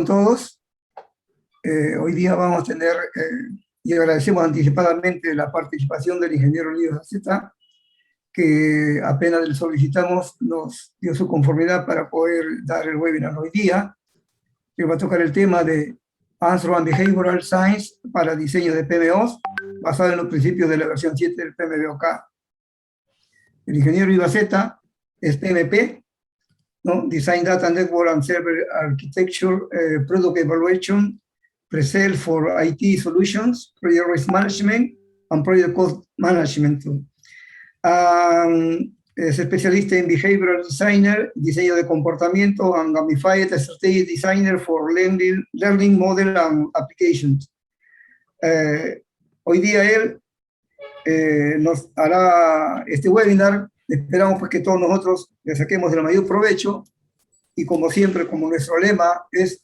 todos. Hoy día vamos a tener, y agradecemos anticipadamente la participación del ingeniero Lío Zaceta, que apenas le solicitamos nos dio su conformidad para poder dar el webinar hoy día, que va a tocar el tema de Answer and Behavioral Science para diseño de PMOs, basado en los principios de la versión 7 del PMBOK. El ingeniero Ibaceta es PMP, ¿no? Design Data Network and Server Architecture, Product Evaluation, Pre-Sale for IT Solutions, Project Risk Management, and Project Cost Management. Es especialista en Behavioral Designer, diseño de comportamiento, and Gamified Strategy Designer for Learning Model and Applications. Hoy día él nos hará este webinar. Esperamos pues que todos nosotros le saquemos el mayor provecho y, como siempre, como nuestro lema es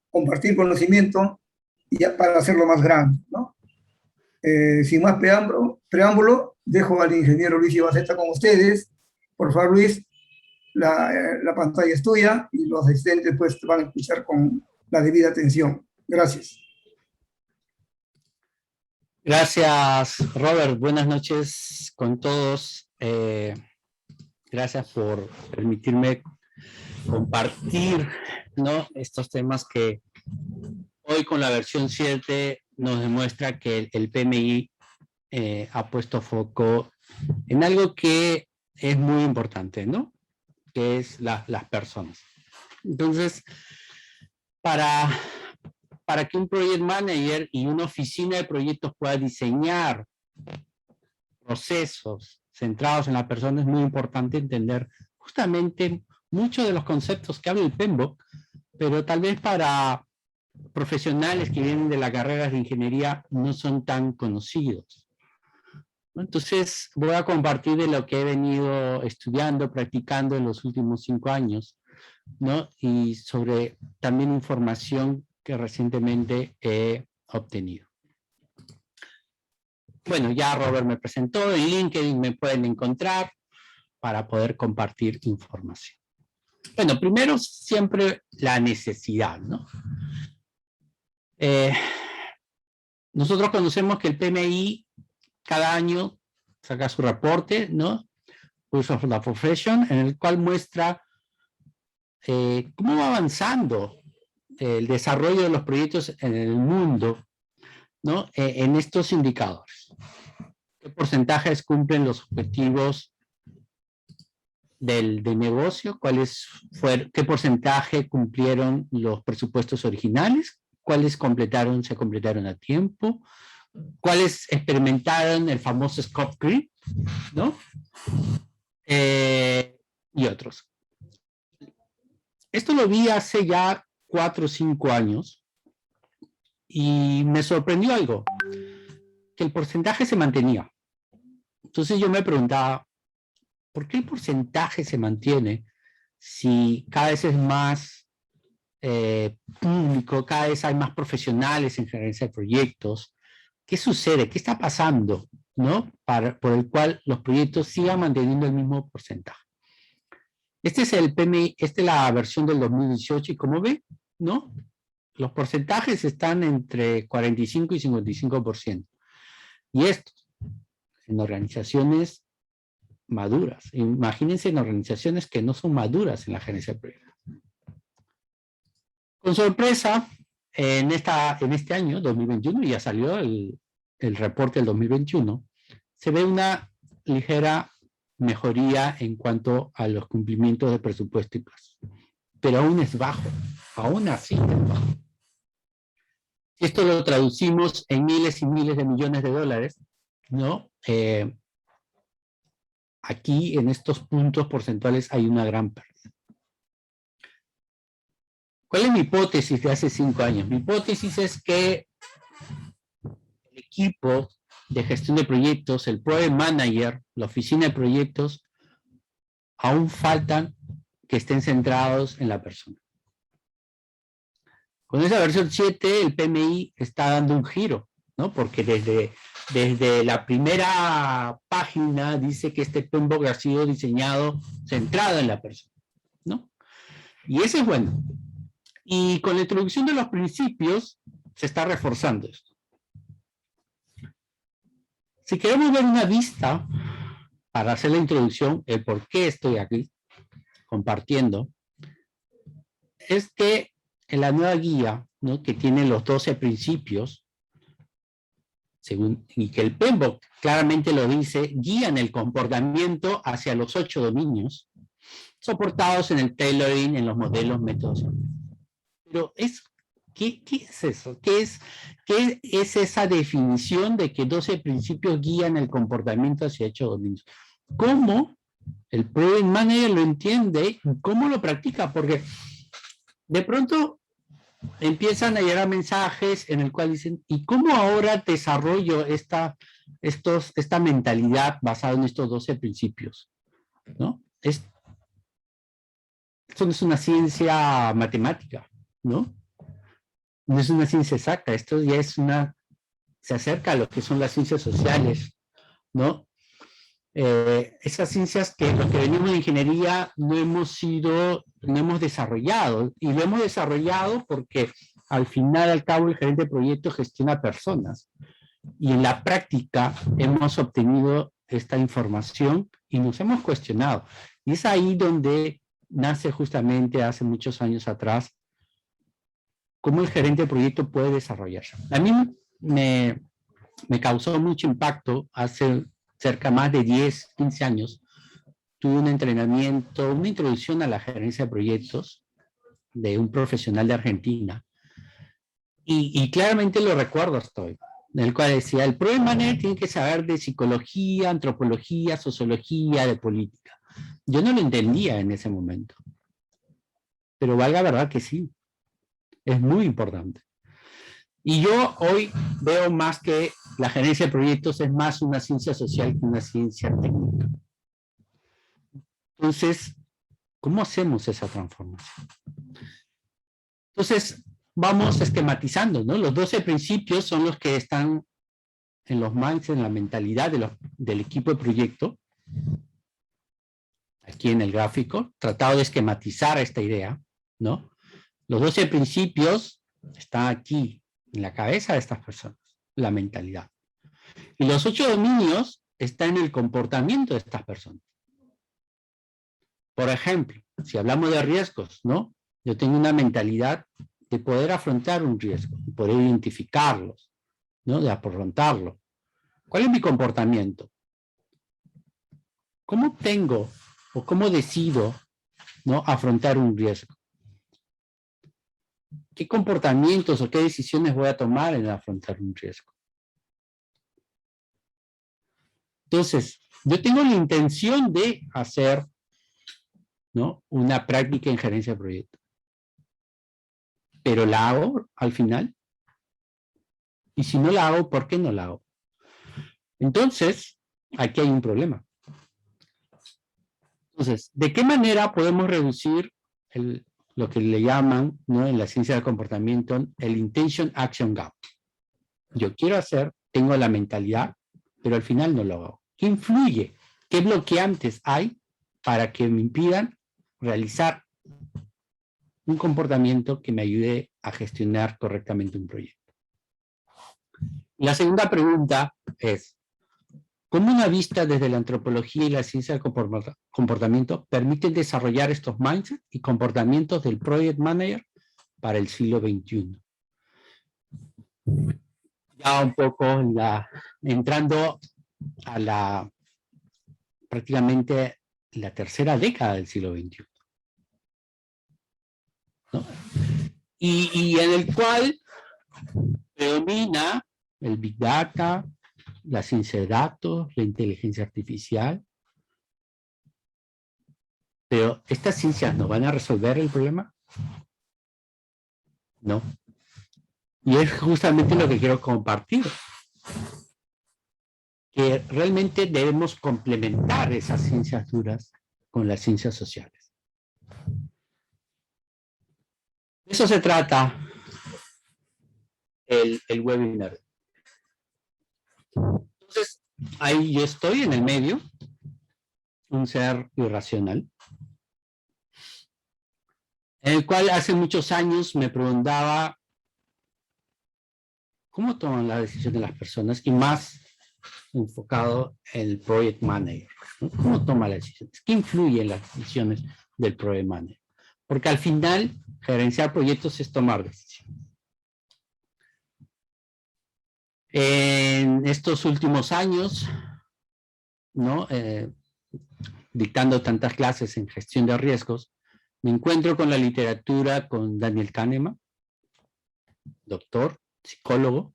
compartir conocimiento y para hacerlo más grande, ¿no? Sin más preámbulo, dejo al ingeniero Luis Ibaceta con ustedes. Por favor, Luis, la pantalla es tuya y los asistentes pues te van a escuchar con la debida atención. Gracias. Gracias, Robert. Buenas noches con todos. Gracias por permitirme compartir, ¿no?, estos temas que hoy con la versión 7 nos demuestra que el PMI ha puesto foco en algo que es muy importante, ¿no?, que es las personas. Entonces, para que un project manager y una oficina de proyectos pueda diseñar procesos centrados en la persona, es muy importante entender justamente muchos de los conceptos que habla el PMBOK, pero tal vez para profesionales que vienen de las carreras de ingeniería no son tan conocidos. Entonces voy a compartir de lo que he venido estudiando, practicando en los últimos 5 años, ¿no?, y sobre también información que recientemente he obtenido. Bueno, ya Robert me presentó, en LinkedIn me pueden encontrar para poder compartir información. Bueno, primero siempre la necesidad, ¿no? Nosotros conocemos que el PMI cada año saca su reporte, ¿no?, Pulse of the Profession, en el cual muestra cómo va avanzando el desarrollo de los proyectos en el mundo, ¿no?, en estos indicadores. ¿Qué porcentajes cumplen los objetivos del negocio? ¿Qué porcentaje cumplieron los presupuestos originales? ¿Cuáles se completaron a tiempo? ¿Cuáles experimentaron el famoso scope creep, ¿no? Y otros. Esto lo vi hace ya 4 o 5 años y me sorprendió algo, que el porcentaje se mantenía. Entonces yo me preguntaba, ¿por qué el porcentaje se mantiene si cada vez es más público, cada vez hay más profesionales en gerencia de proyectos? ¿Qué sucede? ¿Qué está pasando, ¿no?, por el cual los proyectos sigan manteniendo el mismo porcentaje? Este es el PMI, esta es la versión del 2018 y como ven, ¿no?, los porcentajes están entre 45 y 55%. Y esto, en organizaciones maduras. Imagínense en organizaciones que no son maduras en la gerencia de proyectos. Con sorpresa, en este año, 2021, ya salió el reporte del 2021, se ve una ligera mejoría en cuanto a los cumplimientos de presupuesto y plazo. Pero aún es bajo, aún así es bajo. Si esto lo traducimos en miles y miles de millones de dólares, ¿no?, aquí en estos puntos porcentuales hay una gran pérdida. ¿Cuál es mi hipótesis de hace 5 años? Mi hipótesis es que el equipo de gestión de proyectos, el Project Manager, la oficina de proyectos, aún faltan que estén centrados en la persona. Con esa versión 7, el PMI está dando un giro, ¿no? Porque desde la primera página dice que este PMBOK ha sido diseñado centrado en la persona, ¿no? Y ese es bueno. Y con la introducción de los principios se está reforzando esto. Si queremos ver una vista para hacer la introducción, el por qué estoy aquí compartiendo, es que en la nueva guía, ¿no?, que tiene los 12 principios, y que el PMBOK claramente lo dice, guían el comportamiento hacia los 8 dominios, soportados en el tailoring, en los modelos, métodos. Pero ¿qué es eso? ¿Qué es esa definición de que 12 principios guían el comportamiento hacia 8 dominios? ¿Cómo el Project Manager lo entiende y cómo lo practica? Porque de pronto empiezan a llegar mensajes en el cual dicen, ¿y cómo ahora desarrollo esta mentalidad basada en estos 12 principios? ¿No? Esto no es una ciencia matemática, ¿no? No es una ciencia exacta, esto ya es se acerca a lo que son las ciencias sociales, ¿no? Esas ciencias que los que venimos de ingeniería no hemos desarrollado, y lo hemos desarrollado porque al final, al cabo, el gerente de proyecto gestiona personas, y en la práctica hemos obtenido esta información y nos hemos cuestionado, y es ahí donde nace justamente hace muchos años atrás cómo el gerente de proyecto puede desarrollarse. A mí me causó mucho impacto hace cerca más de 10, 15 años. Tuve un entrenamiento, una introducción a la gerencia de proyectos de un profesional de Argentina. Y claramente lo recuerdo hasta hoy, en el cual decía, el Project Manager tiene que saber de psicología, antropología, sociología, de política. Yo no lo entendía en ese momento. Pero valga verdad que sí. Es muy importante. Y yo hoy veo más que la gerencia de proyectos es más una ciencia social que una ciencia técnica. Entonces, ¿cómo hacemos esa transformación? Entonces, vamos esquematizando, ¿no? Los 12 principios son los que están en los minds, en la mentalidad del equipo de proyecto. Aquí en el gráfico, tratado de esquematizar esta idea, ¿no? Los 12 principios están aquí, en la cabeza de estas personas, la mentalidad. Y los 8 dominios están en el comportamiento de estas personas. Por ejemplo, si hablamos de riesgos, ¿no? Yo tengo una mentalidad de poder afrontar un riesgo, de poder identificarlos, ¿no? De afrontarlo. ¿Cuál es mi comportamiento? ¿Cómo tengo o cómo decido, ¿no?, afrontar un riesgo? ¿Qué comportamientos o qué decisiones voy a tomar en afrontar un riesgo? Entonces, yo tengo la intención de hacer, ¿no?, una práctica en gerencia de proyecto. Pero la hago al final. Y si no la hago, ¿por qué no la hago? Entonces, aquí hay un problema. Entonces, ¿de qué manera podemos reducir lo que le llaman, ¿no?, en la ciencia del comportamiento, el intention action gap? Yo quiero hacer, tengo la mentalidad, pero al final no lo hago. ¿Qué influye? ¿Qué bloqueantes hay para que me impidan realizar un comportamiento que me ayude a gestionar correctamente un proyecto? La segunda pregunta es, ¿cómo una vista desde la antropología y la ciencia del comportamiento permiten desarrollar estos mindsets y comportamientos del Project Manager para el siglo XXI? Ya un poco entrando a prácticamente la tercera década del siglo XXI, ¿no? Y en el cual predomina el Big Data, la ciencia de datos, la inteligencia artificial. Pero, ¿estas ciencias no van a resolver el problema? No. Y es justamente lo que quiero compartir. Que realmente debemos complementar esas ciencias duras con las ciencias sociales. De eso se trata el webinar. Entonces, ahí yo estoy en el medio, un ser irracional, en el cual hace muchos años me preguntaba cómo toman las decisiones las personas, y más enfocado en el project manager, ¿no? ¿Cómo toma las decisiones? ¿Qué influye en las decisiones del project manager? Porque al final, gerenciar proyectos es tomar decisiones. En estos últimos años, ¿no? Dictando tantas clases en gestión de riesgos, me encuentro con la literatura con Daniel Kahneman, doctor, psicólogo,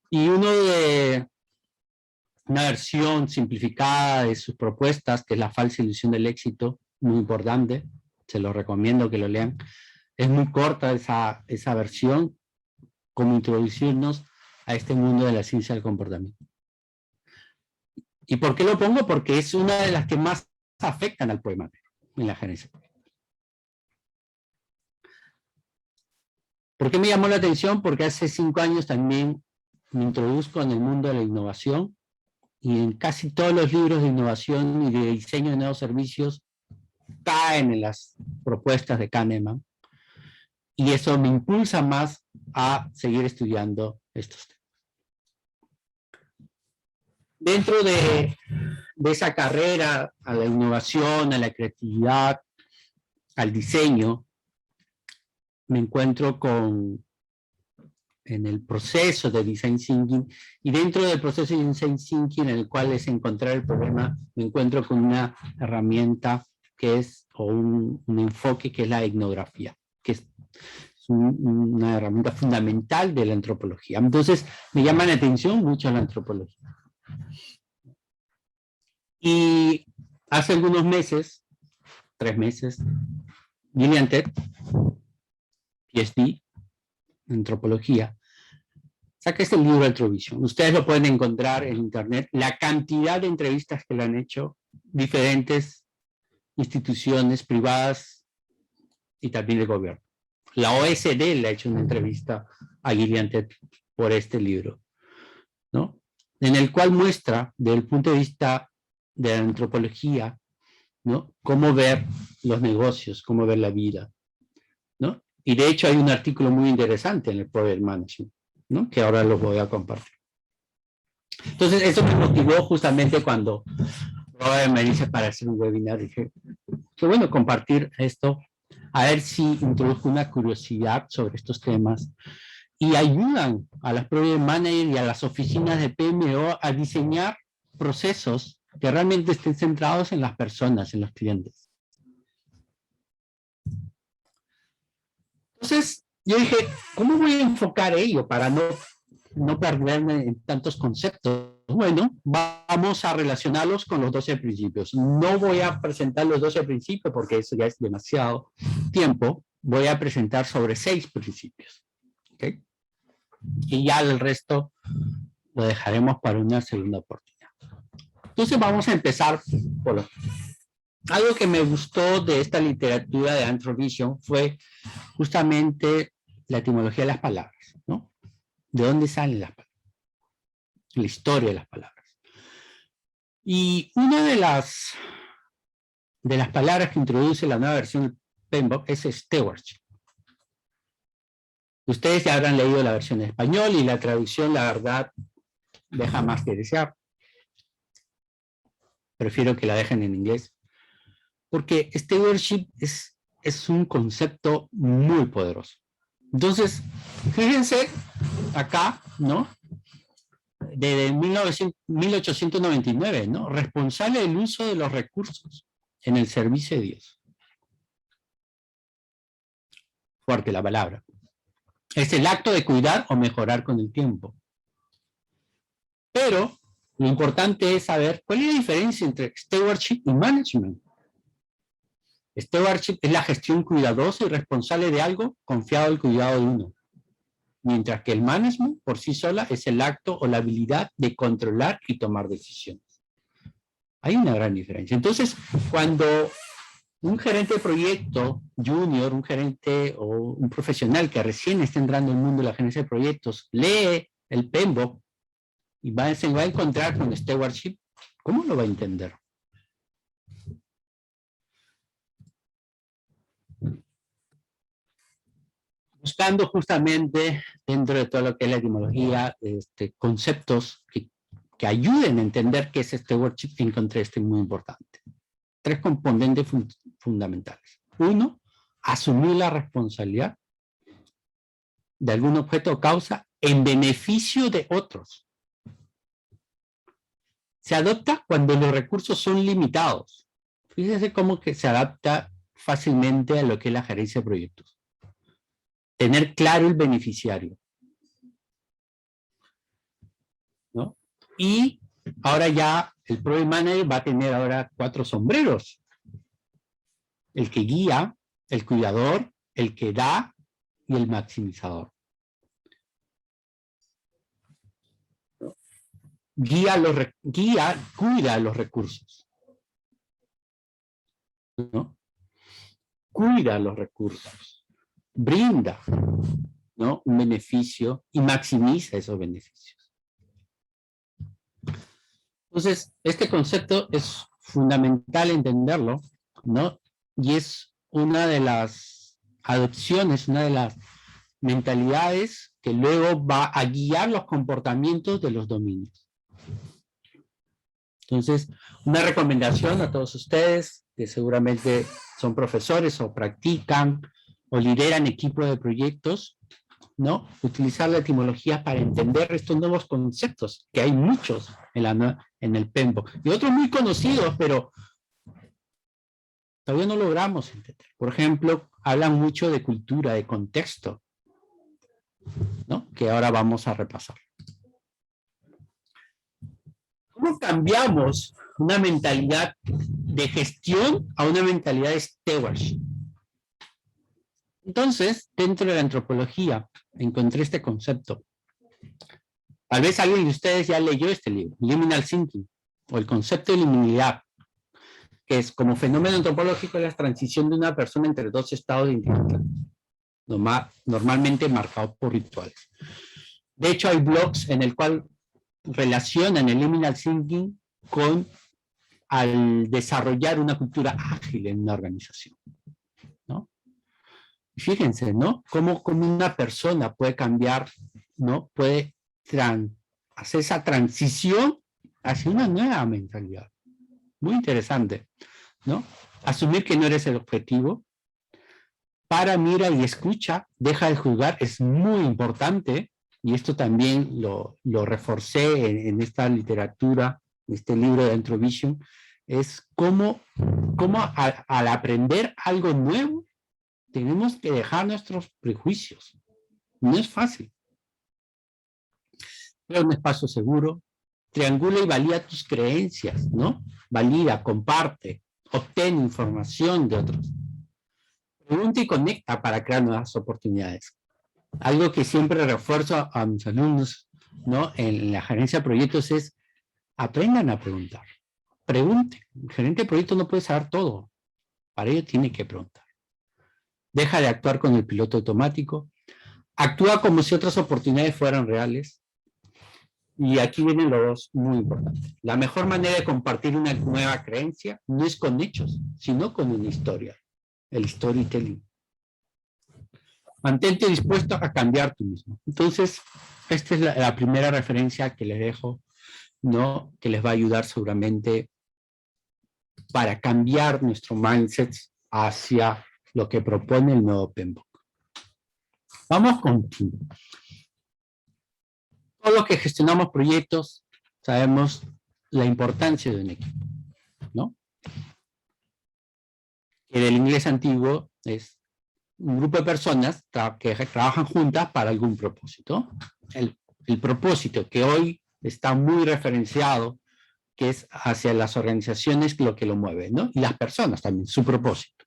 y una versión simplificada de sus propuestas, que es la falsa ilusión del éxito, muy importante, se lo recomiendo que lo lean. Es muy corta esa versión, como introducirnos a este mundo de la ciencia del comportamiento. ¿Y por qué lo pongo? Porque es una de las que más afectan al project manager en la gerencia. ¿Por qué me llamó la atención? Porque hace 5 años también me introduzco en el mundo de la innovación, y en casi todos los libros de innovación y de diseño de nuevos servicios caen en las propuestas de Kahneman, y eso me impulsa más a seguir estudiando estos temas. Dentro de esa carrera a la innovación, a la creatividad, al diseño, me encuentro en el proceso de Design Thinking, y dentro del proceso de Design Thinking, en el cual es encontrar el problema, me encuentro con una herramienta que es, o un enfoque que es la etnografía, que es una herramienta fundamental de la antropología. Entonces, me llama la atención mucho la antropología. Y hace algunos meses, 3 meses, Gillian Tett, PhD, antropología, saca este libro Antrovision. Ustedes lo pueden encontrar en internet, la cantidad de entrevistas que le han hecho diferentes instituciones privadas y también de gobierno. La OSD le ha hecho una entrevista a Gillian Tett por este libro, ¿no? En el cual muestra, desde el punto de vista de la antropología, ¿no?, cómo ver los negocios, cómo ver la vida, ¿no? Y de hecho hay un artículo muy interesante en el Project Management, ¿no?, que ahora los voy a compartir. Entonces, eso me motivó justamente cuando Robert me dice para hacer un webinar. Dije, qué bueno compartir esto, a ver si introduzco una curiosidad sobre estos temas y ayudan a las Project Managers y a las oficinas de PMO a diseñar procesos que realmente estén centrados en las personas, en los clientes. Entonces, yo dije, ¿cómo voy a enfocar ello para no perderme en tantos conceptos? Bueno, vamos a relacionarlos con los 12 principios. No voy a presentar los 12 principios porque eso ya es demasiado tiempo. Voy a presentar sobre 6 principios. ¿Okay? Y ya el resto lo dejaremos para una segunda oportunidad. Entonces vamos a empezar por algo que me gustó de esta literatura de Antrovision fue justamente la etimología de las palabras, ¿no? ¿De dónde salen las palabras? La historia de las palabras. Y una de las palabras que introduce la nueva versión del PMBOK es stewardship. Ustedes ya habrán leído la versión en español y la traducción, la verdad, deja más que desear. Prefiero que la dejen en inglés. Porque stewardship es un concepto muy poderoso. Entonces, fíjense acá, ¿no? Desde 1899, ¿no? Responsable del uso de los recursos en el servicio de Dios. Fuerte la palabra. Es el acto de cuidar o mejorar con el tiempo. Pero lo importante es saber cuál es la diferencia entre stewardship y management. Stewardship es la gestión cuidadosa y responsable de algo confiado al cuidado de uno. Mientras que el management por sí sola es el acto o la habilidad de controlar y tomar decisiones. Hay una gran diferencia. Entonces, cuando un gerente de proyecto junior, un gerente o un profesional que recién está entrando en el mundo de la gerencia de proyectos, lee el PMBOK y se va a encontrar con stewardship, ¿cómo lo va a entender? buscando justamente dentro de todo lo que es la etimología, conceptos que ayuden a entender qué es stewardship, encontré muy importante. 3 componentes fundamentales. 1, asumir la responsabilidad de algún objeto o causa en beneficio de otros. Se adopta cuando los recursos son limitados. Fíjense cómo que se adapta fácilmente a lo que es la gerencia de proyectos. Tener claro el beneficiario, ¿no? Y ahora ya el Project Manager va a tener ahora 4 sombreros. El que guía, el cuidador, el que da y el maximizador. Cuida los recursos, ¿no? Cuida los recursos, brinda, ¿no?, un beneficio y maximiza esos beneficios. Entonces, este concepto es fundamental entenderlo, ¿no? Y es una de las adopciones, una de las mentalidades que luego va a guiar los comportamientos de los dominios. Entonces, una recomendación a todos ustedes, que seguramente son profesores o practican o lideran equipos de proyectos, ¿no? Utilizar la etimología para entender estos nuevos conceptos, que hay muchos en el PMBOK. Y otros muy conocidos, pero todavía no logramos entender. Por ejemplo, hablan mucho de cultura, de contexto, ¿no?, que ahora vamos a repasar. ¿Cómo cambiamos una mentalidad de gestión a una mentalidad de stewardship? Entonces, dentro de la antropología, encontré este concepto. Tal vez alguien de ustedes ya leyó este libro, Liminal Thinking, o el concepto de liminalidad, que es como fenómeno antropológico la transición de una persona entre 2 estados de identidad, normalmente marcados por rituales. De hecho, hay blogs en el cual relacionan el liminal thinking con al desarrollar una cultura ágil en una organización, ¿no? Fíjense, ¿no?, cómo una persona puede cambiar, ¿no?, puede hacer esa transición hacia una nueva mentalidad. Muy interesante, ¿no? Asumir que no eres el objetivo. Para, mira y escucha, deja de juzgar, es muy importante, y esto también lo reforcé en esta literatura, en este libro de Introvision, es cómo al aprender algo nuevo, tenemos que dejar nuestros prejuicios. No es fácil. Crea un espacio seguro, triangula y valida tus creencias, ¿no? Valida, comparte, obtén información de otros. Pregunta y conecta para crear nuevas oportunidades. Algo que siempre refuerzo a mis alumnos, ¿no?, en la gerencia de proyectos es aprendan a preguntar. Pregunte. El gerente de proyectos no puede saber todo. Para ello tiene que preguntar. Deja de actuar con el piloto automático. Actúa como si otras oportunidades fueran reales. Y aquí vienen los dos muy importantes. La mejor manera de compartir una nueva creencia no es con hechos, sino con una historia. El storytelling. Mantente dispuesto a cambiar tú mismo. Entonces, esta es la primera referencia que les dejo, ¿no?, que les va a ayudar seguramente para cambiar nuestro mindset hacia lo que propone el nuevo PMBOK. Vamos con Team. Todos los que gestionamos proyectos sabemos la importancia de un equipo, ¿no? Que del inglés antiguo es un grupo de personas que trabajan juntas para algún propósito. El propósito que hoy está muy referenciado, que es hacia las organizaciones lo que lo mueve, ¿no? Y las personas también, su propósito.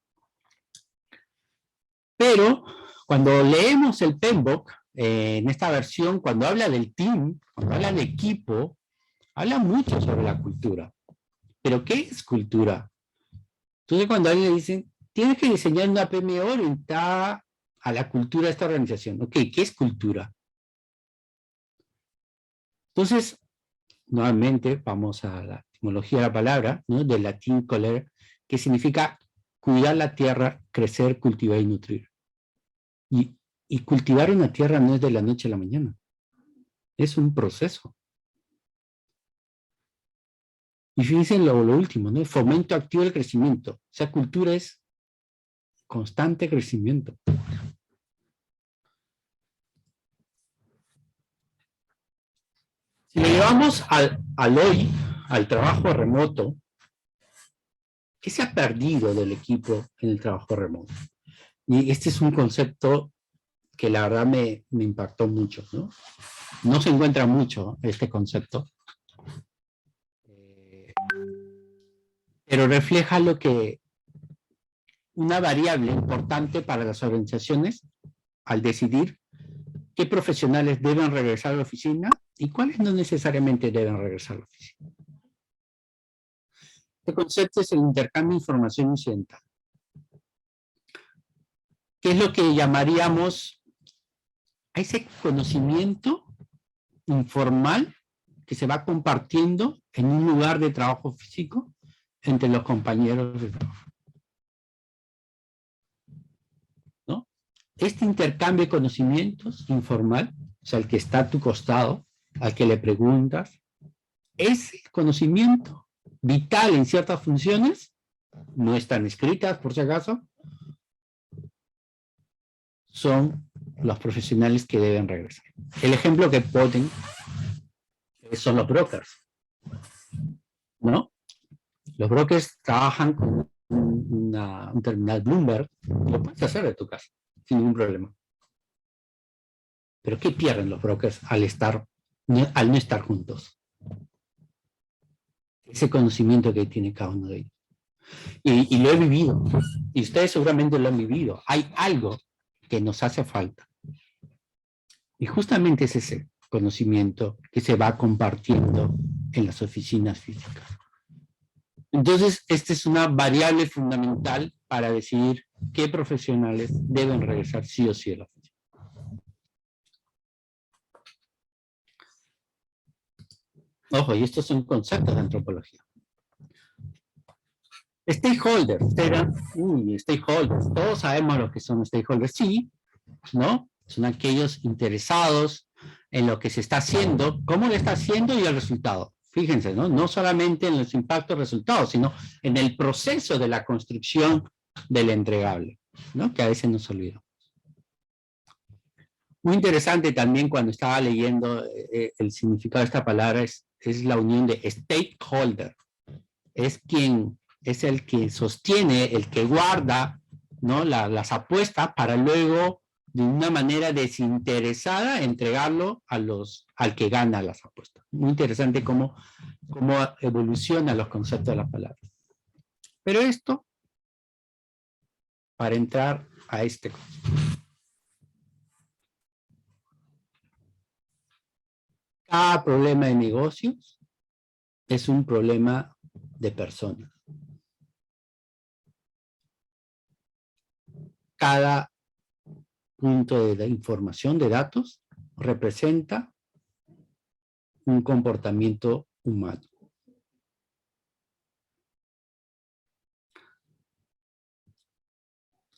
Pero cuando leemos el PMBOK, en esta versión, cuando habla del team, cuando habla de equipo, habla mucho sobre la cultura. ¿Pero qué es cultura? Entonces cuando a alguien le dicen, tienes que diseñar una PMO orientada a la cultura de esta organización. Ok, ¿qué es cultura? Entonces, nuevamente vamos a la etimología de la palabra, ¿no?, del latín colere, que significa cuidar la tierra, crecer, cultivar y nutrir. Y Y cultivar una tierra no es de la noche a la mañana. Es un proceso. Y fíjense en lo último, ¿no? El fomento activo del crecimiento. O sea, cultura es constante crecimiento. Si lo llevamos al hoy, al trabajo remoto, ¿qué se ha perdido del equipo en el trabajo remoto? Y este es un concepto que la verdad me impactó mucho, ¿no? No se encuentra mucho este concepto, pero refleja lo que una variable importante para las organizaciones al decidir qué profesionales deben regresar a la oficina y cuáles no necesariamente deben regresar a la oficina. Este concepto es el intercambio de información incidental. ¿Qué es lo que llamaríamos a ese conocimiento informal que se va compartiendo en un lugar de trabajo físico entre los compañeros de trabajo? ¿No? Este intercambio de conocimientos informal, o sea, el que está a tu costado, al que le preguntas, ese conocimiento vital en ciertas funciones, no están escritas por si acaso, son los profesionales que deben regresar. El ejemplo que ponen son los brokers, ¿no? Los brokers trabajan con un terminal Bloomberg, lo puedes hacer de tu casa, sin ningún problema. Pero ¿qué pierden los brokers al no estar juntos? Ese conocimiento que tiene cada uno de ellos. Y lo he vivido, y ustedes seguramente lo han vivido. Hay algo que nos hace falta. Y justamente es ese conocimiento que se va compartiendo en las oficinas físicas. Entonces, esta es una variable fundamental para decidir qué profesionales deben regresar sí o sí a la oficina. Ojo, y estos son conceptos de antropología. Stakeholders, stakeholders, todos sabemos lo que son stakeholders, sí, ¿no? Son aquellos interesados en lo que se está haciendo, cómo lo está haciendo y el resultado. Fíjense, ¿no? No solamente en los impactos resultados, sino en el proceso de la construcción del entregable, ¿no? Que a veces nos olvidamos. Muy interesante también cuando estaba leyendo el significado de esta palabra es la unión de stakeholder. Es el que sostiene, el que guarda, ¿no? las apuestas para luego de una manera desinteresada entregarlo al que gana las apuestas. Muy interesante cómo evolucionan los conceptos de las palabras. Pero esto, para entrar a este concepto. Cada problema de negocios es un problema de personas. Cada punto de información, de datos, representa un comportamiento humano.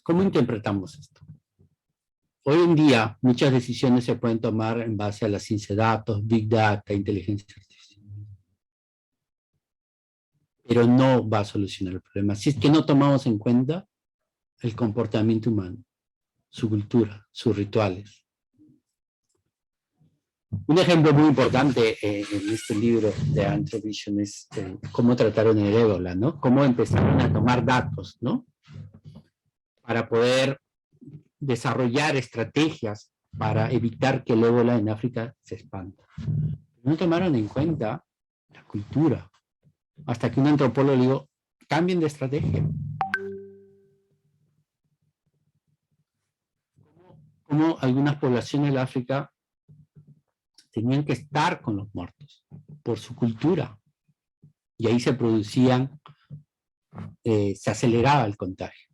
¿Cómo interpretamos esto? Hoy en día, muchas decisiones se pueden tomar en base a la ciencia de datos, Big Data, inteligencia artificial. Pero no va a solucionar el problema. Si es que no tomamos en cuenta el comportamiento humano, su cultura, sus rituales. Un ejemplo muy importante en este libro de Anthrovision es cómo trataron el ébola, ¿no? Cómo empezaron a tomar datos, ¿no? Para poder desarrollar estrategias para evitar que el ébola en África se expanda. No tomaron en cuenta la cultura, hasta que un antropólogo le dijo, cambien de estrategia. Como algunas poblaciones de África tenían que estar con los muertos, por su cultura, y ahí se producían, se aceleraba el contagio.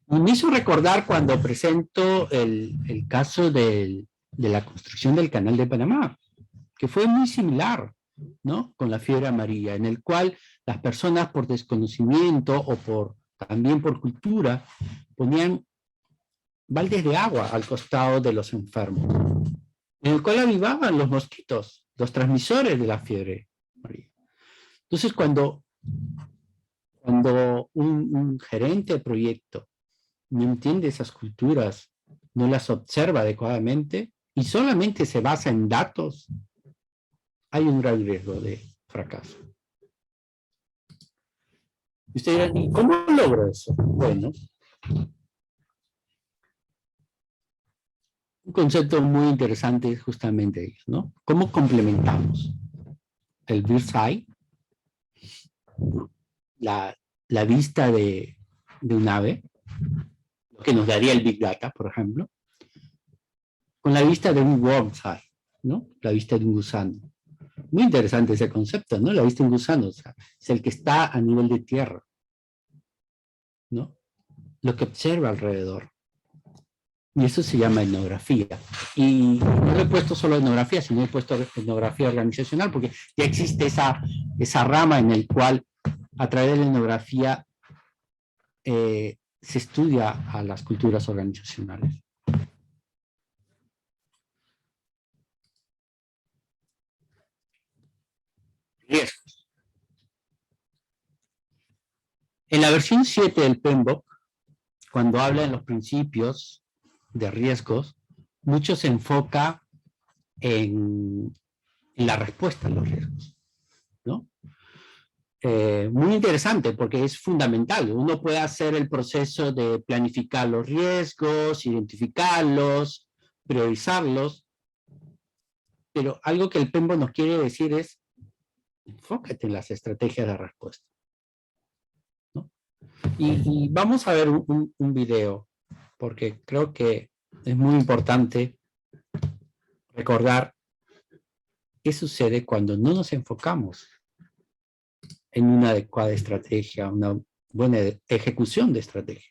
Y me hizo recordar cuando presento el caso de la construcción del Canal de Panamá, que fue muy similar, ¿no? Con la fiebre amarilla, en el cual las personas por desconocimiento o también por cultura ponían baldes de agua al costado de los enfermos, en el cual avivaban los mosquitos, los transmisores de la fiebre amarilla. Entonces, cuando un gerente de proyecto no entiende esas culturas, no las observa adecuadamente y solamente se basa en datos, hay un gran riesgo de fracaso. Y usted dirá, ¿y cómo logro eso? Bueno, un concepto muy interesante es justamente, ¿no? ¿Cómo complementamos el bird's eye, la vista de un ave, lo que nos daría el Big Data, por ejemplo, con la vista de un worm's eye, ¿no? La vista de un gusano. Muy interesante ese concepto, ¿no? La vista de un gusano, o sea, es el que está a nivel de tierra, ¿no? Lo que observa alrededor. Y eso se llama etnografía. Y no he puesto solo etnografía, sino he puesto etnografía organizacional, porque ya existe esa rama en el cual, a través de la etnografía, se estudia a las culturas organizacionales. Riesgos. En la versión 7 del PMBOK, cuando habla de los principios de riesgos, mucho se enfoca en la respuesta a los riesgos, ¿no? Muy interesante porque es fundamental. Uno puede hacer el proceso de planificar los riesgos, identificarlos, priorizarlos, pero algo que el PMBOK nos quiere decir es enfócate en las estrategias de respuesta, ¿no? Y vamos a ver un video, porque creo que es muy importante recordar qué sucede cuando no nos enfocamos en una adecuada estrategia, una buena ejecución de estrategia.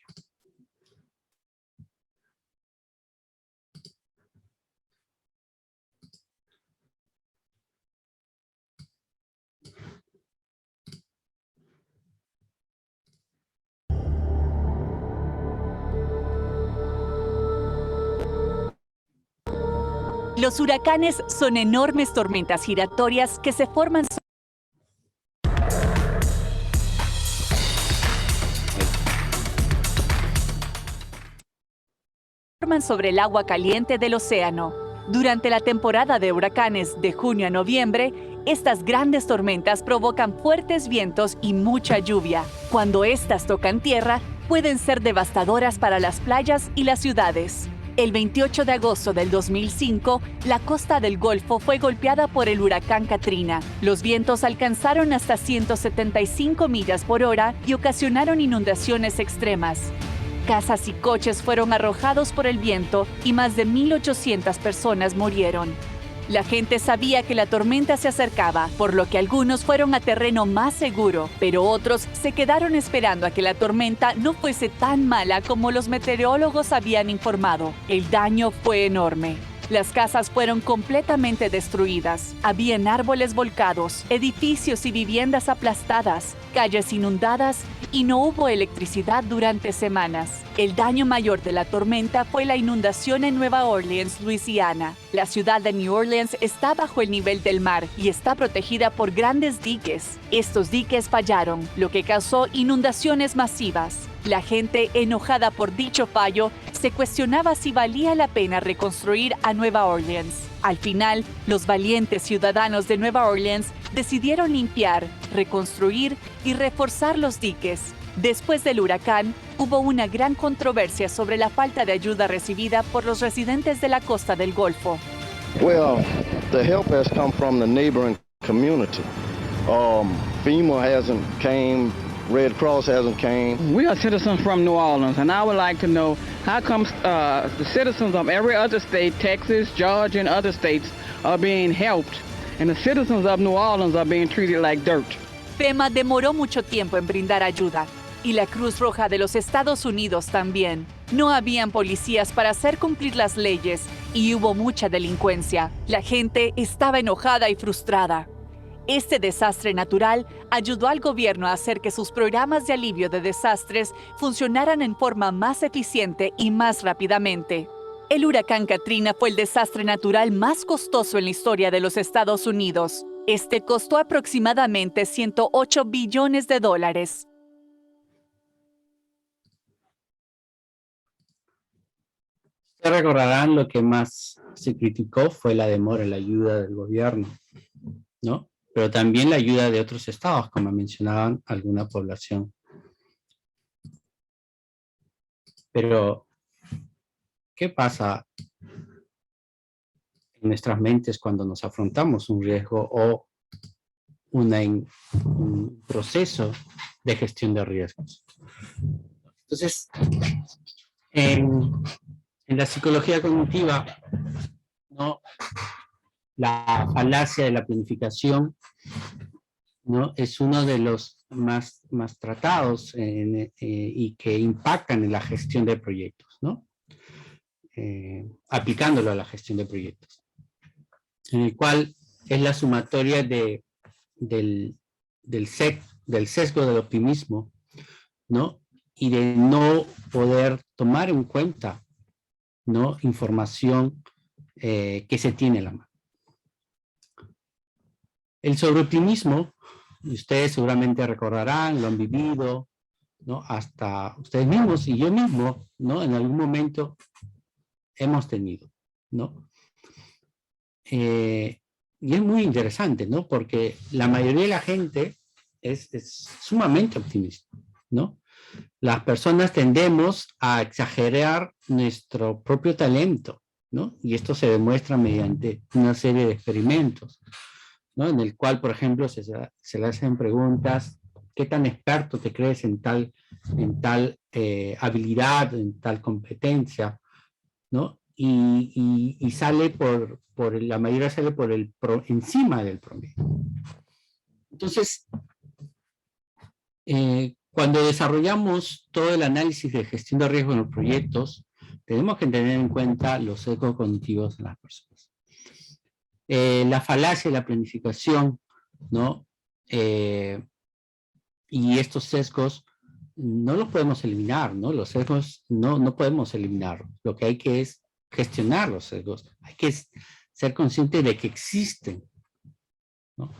Los huracanes son enormes tormentas giratorias que se forman sobre el agua caliente del océano. Durante la temporada de huracanes de junio a noviembre, estas grandes tormentas provocan fuertes vientos y mucha lluvia. Cuando estas tocan tierra, pueden ser devastadoras para las playas y las ciudades. El 28 de agosto del 2005, la costa del Golfo fue golpeada por el huracán Katrina. Los vientos alcanzaron hasta 175 millas por hora y ocasionaron inundaciones extremas. Casas y coches fueron arrojados por el viento y más de 1.800 personas murieron. La gente sabía que la tormenta se acercaba, por lo que algunos fueron a terreno más seguro, pero otros se quedaron esperando a que la tormenta no fuese tan mala como los meteorólogos habían informado. El daño fue enorme. Las casas fueron completamente destruidas. Habían árboles volcados, edificios y viviendas aplastadas, calles inundadas y no hubo electricidad durante semanas. El daño mayor de la tormenta fue la inundación en Nueva Orleans, Luisiana. La ciudad de New Orleans está bajo el nivel del mar y está protegida por grandes diques. Estos diques fallaron, lo que causó inundaciones masivas. La gente, enojada por dicho fallo, se cuestionaba si valía la pena reconstruir a Nueva Orleans. Al final, los valientes ciudadanos de Nueva Orleans decidieron limpiar, reconstruir y reforzar los diques. Después del huracán, hubo una gran controversia sobre la falta de ayuda recibida por los residentes de la costa del Golfo. Well, the help has come from the neighboring community. FEMA hasn't came. Red Cross hasn't came. We are citizens from New Orleans, and I would like to know how come the citizens of every other state, Texas, Georgia, and other states, are being helped, and the citizens of New Orleans are being treated like dirt. FEMA demoró mucho tiempo en brindar ayuda, y la Cruz Roja de los Estados Unidos también. No habían policías para hacer cumplir las leyes, y hubo mucha delincuencia. La gente estaba enojada y frustrada. Este desastre natural ayudó al gobierno a hacer que sus programas de alivio de desastres funcionaran en forma más eficiente y más rápidamente. El huracán Katrina fue el desastre natural más costoso en la historia de los Estados Unidos. Este costó aproximadamente $108 billones. Ustedes recordarán lo que más se criticó fue la demora en la ayuda del gobierno, ¿no? Pero también la ayuda de otros estados, como mencionaban alguna población. Pero, ¿qué pasa en nuestras mentes cuando nos afrontamos un riesgo o un proceso de gestión de riesgos? Entonces, en la psicología cognitiva, ¿no?, la falacia de la planificación, ¿no?, es uno de los más tratados y que impactan en la gestión de proyectos, ¿no? Aplicándolo a la gestión de proyectos, en el cual es la sumatoria del sesgo del optimismo, ¿no?, y de no poder tomar en cuenta, ¿no?, información que se tiene en la mano. El sobreoptimismo, ustedes seguramente recordarán, lo han vivido, ¿no?, hasta ustedes mismos y yo mismo, ¿no?, en algún momento hemos tenido, ¿no? Y es muy interesante, ¿no?, porque la mayoría de la gente es sumamente optimista, ¿no? Las personas tendemos a exagerar nuestro propio talento, ¿no? Y esto se demuestra mediante una serie de experimentos, ¿no?, en el cual, por ejemplo, se le hacen preguntas: ¿qué tan experto te crees en tal habilidad, en tal competencia? ¿No? Y sale la mayoría sale encima del promedio. Entonces, cuando desarrollamos todo el análisis de gestión de riesgo en los proyectos, tenemos que tener en cuenta los sesgos cognitivos de las personas. La falacia de la planificación, ¿no? Y estos sesgos no los podemos eliminar, ¿no? Los sesgos no podemos eliminarlos. Lo que hay que es gestionar los sesgos. Hay que ser consciente de que existen, ¿no?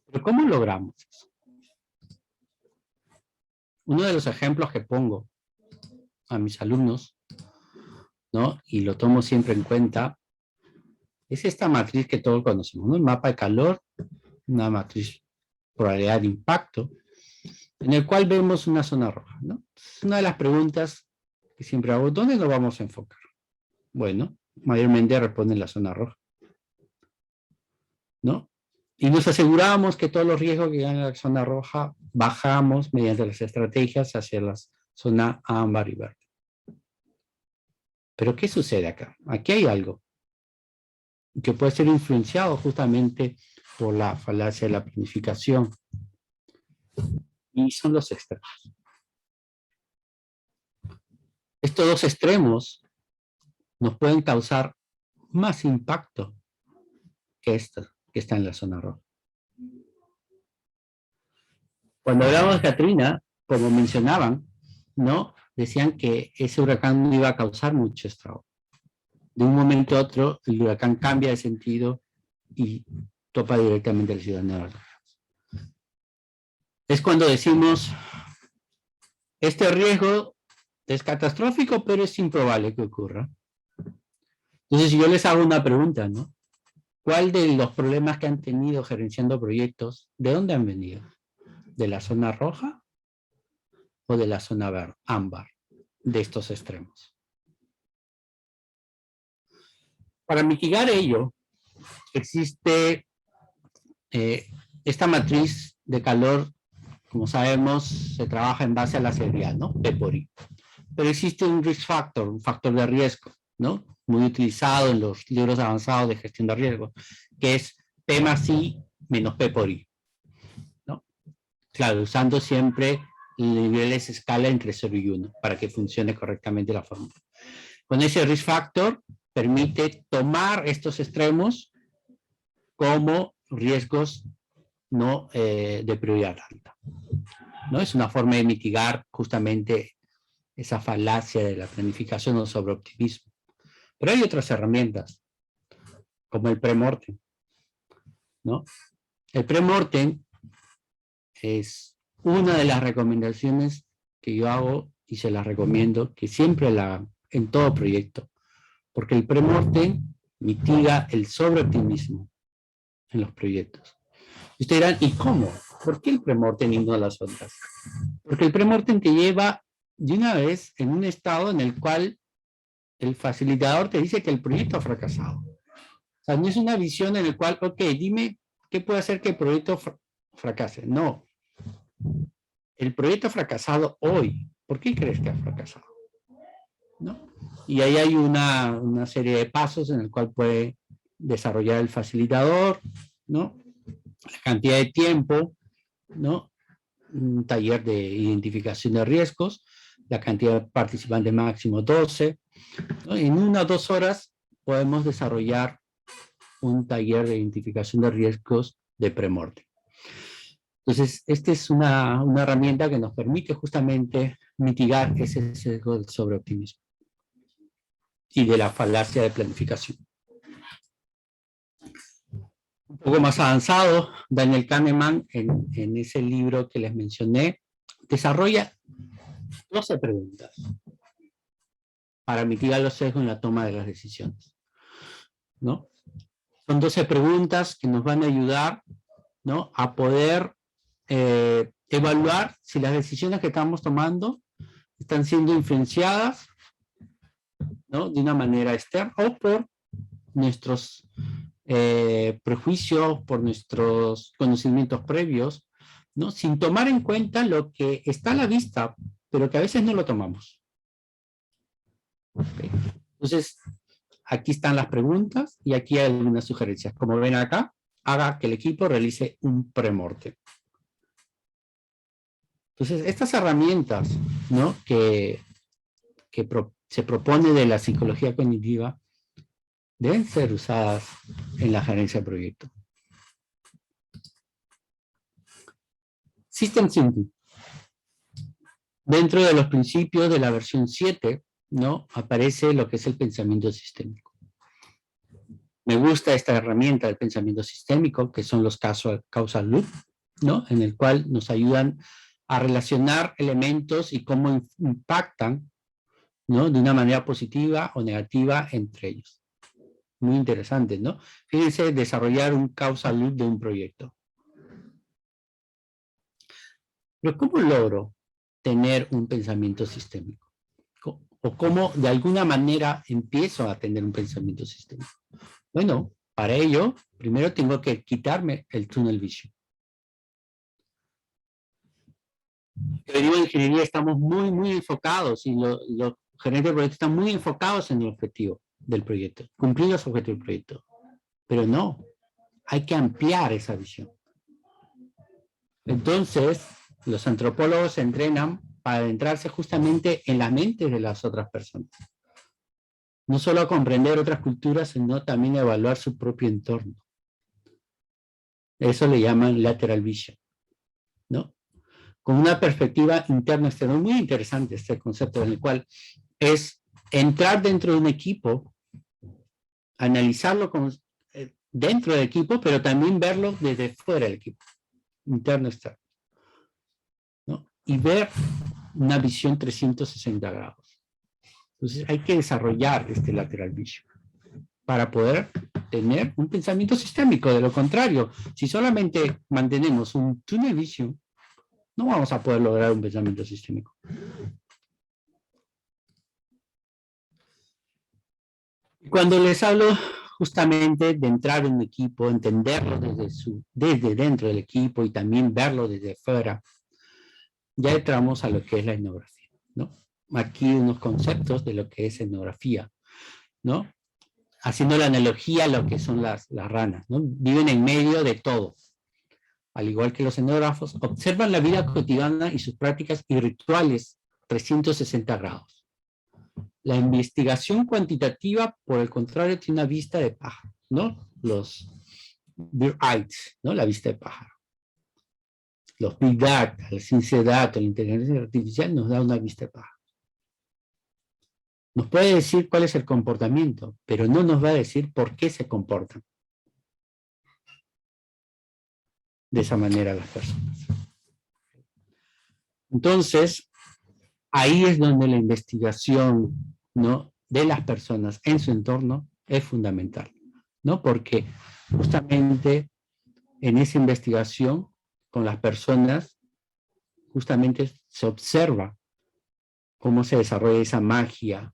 Pero ¿cómo logramos eso? Uno de los ejemplos que pongo a mis alumnos, ¿no?, y lo tomo siempre en cuenta, es esta matriz que todos conocemos, ¿no? El mapa de calor, una matriz probabilidad de impacto, en el cual vemos una zona roja, ¿no? Una de las preguntas que siempre hago: ¿dónde nos vamos a enfocar? Bueno, mayormente responden la zona roja, ¿no? Y nos aseguramos que todos los riesgos que llegan a la zona roja bajamos mediante las estrategias hacia la zona ámbar y verde. Pero ¿qué sucede acá? Aquí hay algo que puede ser influenciado justamente por la falacia de la planificación. Y son los extremos. Estos dos extremos nos pueden causar más impacto que estos que están en la zona roja. Cuando hablamos de Katrina, como mencionaban, ¿no?, decían que ese huracán no iba a causar mucho estrago. De un momento a otro, el huracán cambia de sentido y topa directamente a la ciudad de Nueva Orleans. Es cuando decimos: este riesgo es catastrófico, pero es improbable que ocurra. Entonces, si yo les hago una pregunta, ¿no?, ¿cuál de los problemas que han tenido gerenciando proyectos, de dónde han venido? ¿De la zona roja o de la zona verde, ámbar, de estos extremos? Para mitigar ello, existe esta matriz de calor. Como sabemos, se trabaja en base a la serial, ¿no?, P por I. Pero existe un risk factor, un factor de riesgo, ¿no?, muy utilizado en los libros avanzados de gestión de riesgo, que es P más I menos P por I, ¿no? Claro, usando siempre niveles de escala entre 0 y 1 para que funcione correctamente la fórmula. Con ese risk factor permite tomar estos extremos como riesgos ¿no? De prioridad alta, ¿no? Es una forma de mitigar justamente esa falacia de la planificación o sobreoptimismo. Pero hay otras herramientas, como el premortem, ¿no? El premortem es una de las recomendaciones que yo hago y se las recomiendo, que siempre la hagan en todo proyecto, porque el premortem mitiga el sobreoptimismo en los proyectos. Y ustedes dirán, ¿y cómo? ¿Por qué el premortem y no las otras? Porque el premortem te lleva de una vez en un estado en el cual el facilitador te dice que el proyecto ha fracasado. O sea, no es una visión en la cual, ok, dime qué puede hacer que el proyecto fracase. No. El proyecto ha fracasado hoy. ¿Por qué crees que ha fracasado? ¿No? Y ahí hay una serie de pasos en el cual puede desarrollar el facilitador, ¿no? La cantidad de tiempo, ¿no? Un taller de identificación de riesgos, la cantidad de participantes máximo 12, ¿no? En 1 o 2 horas podemos desarrollar un taller de identificación de riesgos de premortem. Entonces, esta es una herramienta que nos permite justamente mitigar ese sesgo del sobreoptimismo y de la falacia de planificación. Un poco más avanzado, Daniel Kahneman, en ese libro que les mencioné, desarrolla 12 preguntas para mitigar los sesgos en la toma de las decisiones, ¿no? Son 12 preguntas que nos van a ayudar, ¿no? A poder evaluar si las decisiones que estamos tomando están siendo influenciadas, ¿no? De una manera externa o por nuestros prejuicios, por nuestros conocimientos previos, ¿no? Sin tomar en cuenta lo que está a la vista, pero que a veces no lo tomamos. ¿Okay? Entonces, aquí están las preguntas y aquí hay algunas sugerencias. Como ven acá, haga que el equipo realice un premortem. Entonces, estas herramientas, ¿no? que se propone de la psicología cognitiva deben ser usadas en la gerencia de proyecto. System Thinking. Dentro de los principios de la versión 7, ¿no? Aparece lo que es el pensamiento sistémico. Me gusta esta herramienta del pensamiento sistémico, que son los causal loop, ¿no? En el cual nos ayudan a relacionar elementos y cómo impactan, ¿no? De una manera positiva o negativa entre ellos. Muy interesante, ¿no? Fíjense, desarrollar un causal loop de un proyecto. Pero ¿cómo logro tener un pensamiento sistémico? ¿O cómo de alguna manera empiezo a tener un pensamiento sistémico? Bueno, para ello, primero tengo que quitarme el tunnel vision. En el de ingeniería estamos muy enfocados y los gerentes de proyectos están muy enfocados en el objetivo del proyecto, cumplir los objetivos del proyecto. Pero no, hay que ampliar esa visión. Entonces, los antropólogos se entrenan para adentrarse justamente en la mente de las otras personas. No solo a comprender otras culturas, sino también a evaluar su propio entorno. Eso le llaman lateral vision, ¿no? Con una perspectiva interna-externa. Muy interesante este concepto en el cual es entrar dentro de un equipo, analizarlo dentro del equipo, pero también verlo desde fuera del equipo, interno-externo, ¿no? Y ver una visión 360 grados. Entonces hay que desarrollar este lateral vision para poder tener un pensamiento sistémico. De lo contrario, si solamente mantenemos un tunnel vision, no vamos a poder lograr un pensamiento sistémico. Cuando les hablo justamente de entrar en un equipo, entenderlo desde dentro del equipo y también verlo desde fuera, ya entramos a lo que es la etnografía, ¿no? Aquí unos conceptos de lo que es etnografía, ¿no? Haciendo la analogía a lo que son las ranas, ¿no? Viven en medio de todo. Al igual que los etnógrafos, observan la vida cotidiana y sus prácticas y rituales 360 grados. La investigación cuantitativa, por el contrario, tiene una vista de pájaro, ¿no? Los bird eyes, ¿no? La vista de pájaro. los Big Data, la ciencia de datos, la inteligencia artificial nos da una vista de pájaro. Nos puede decir cuál es el comportamiento, pero no nos va a decir por qué se comportan de esa manera las personas. Entonces, ahí es donde la investigación, ¿no?, de las personas en su entorno es fundamental, ¿no? Porque justamente en esa investigación con las personas, justamente se observa cómo se desarrolla esa magia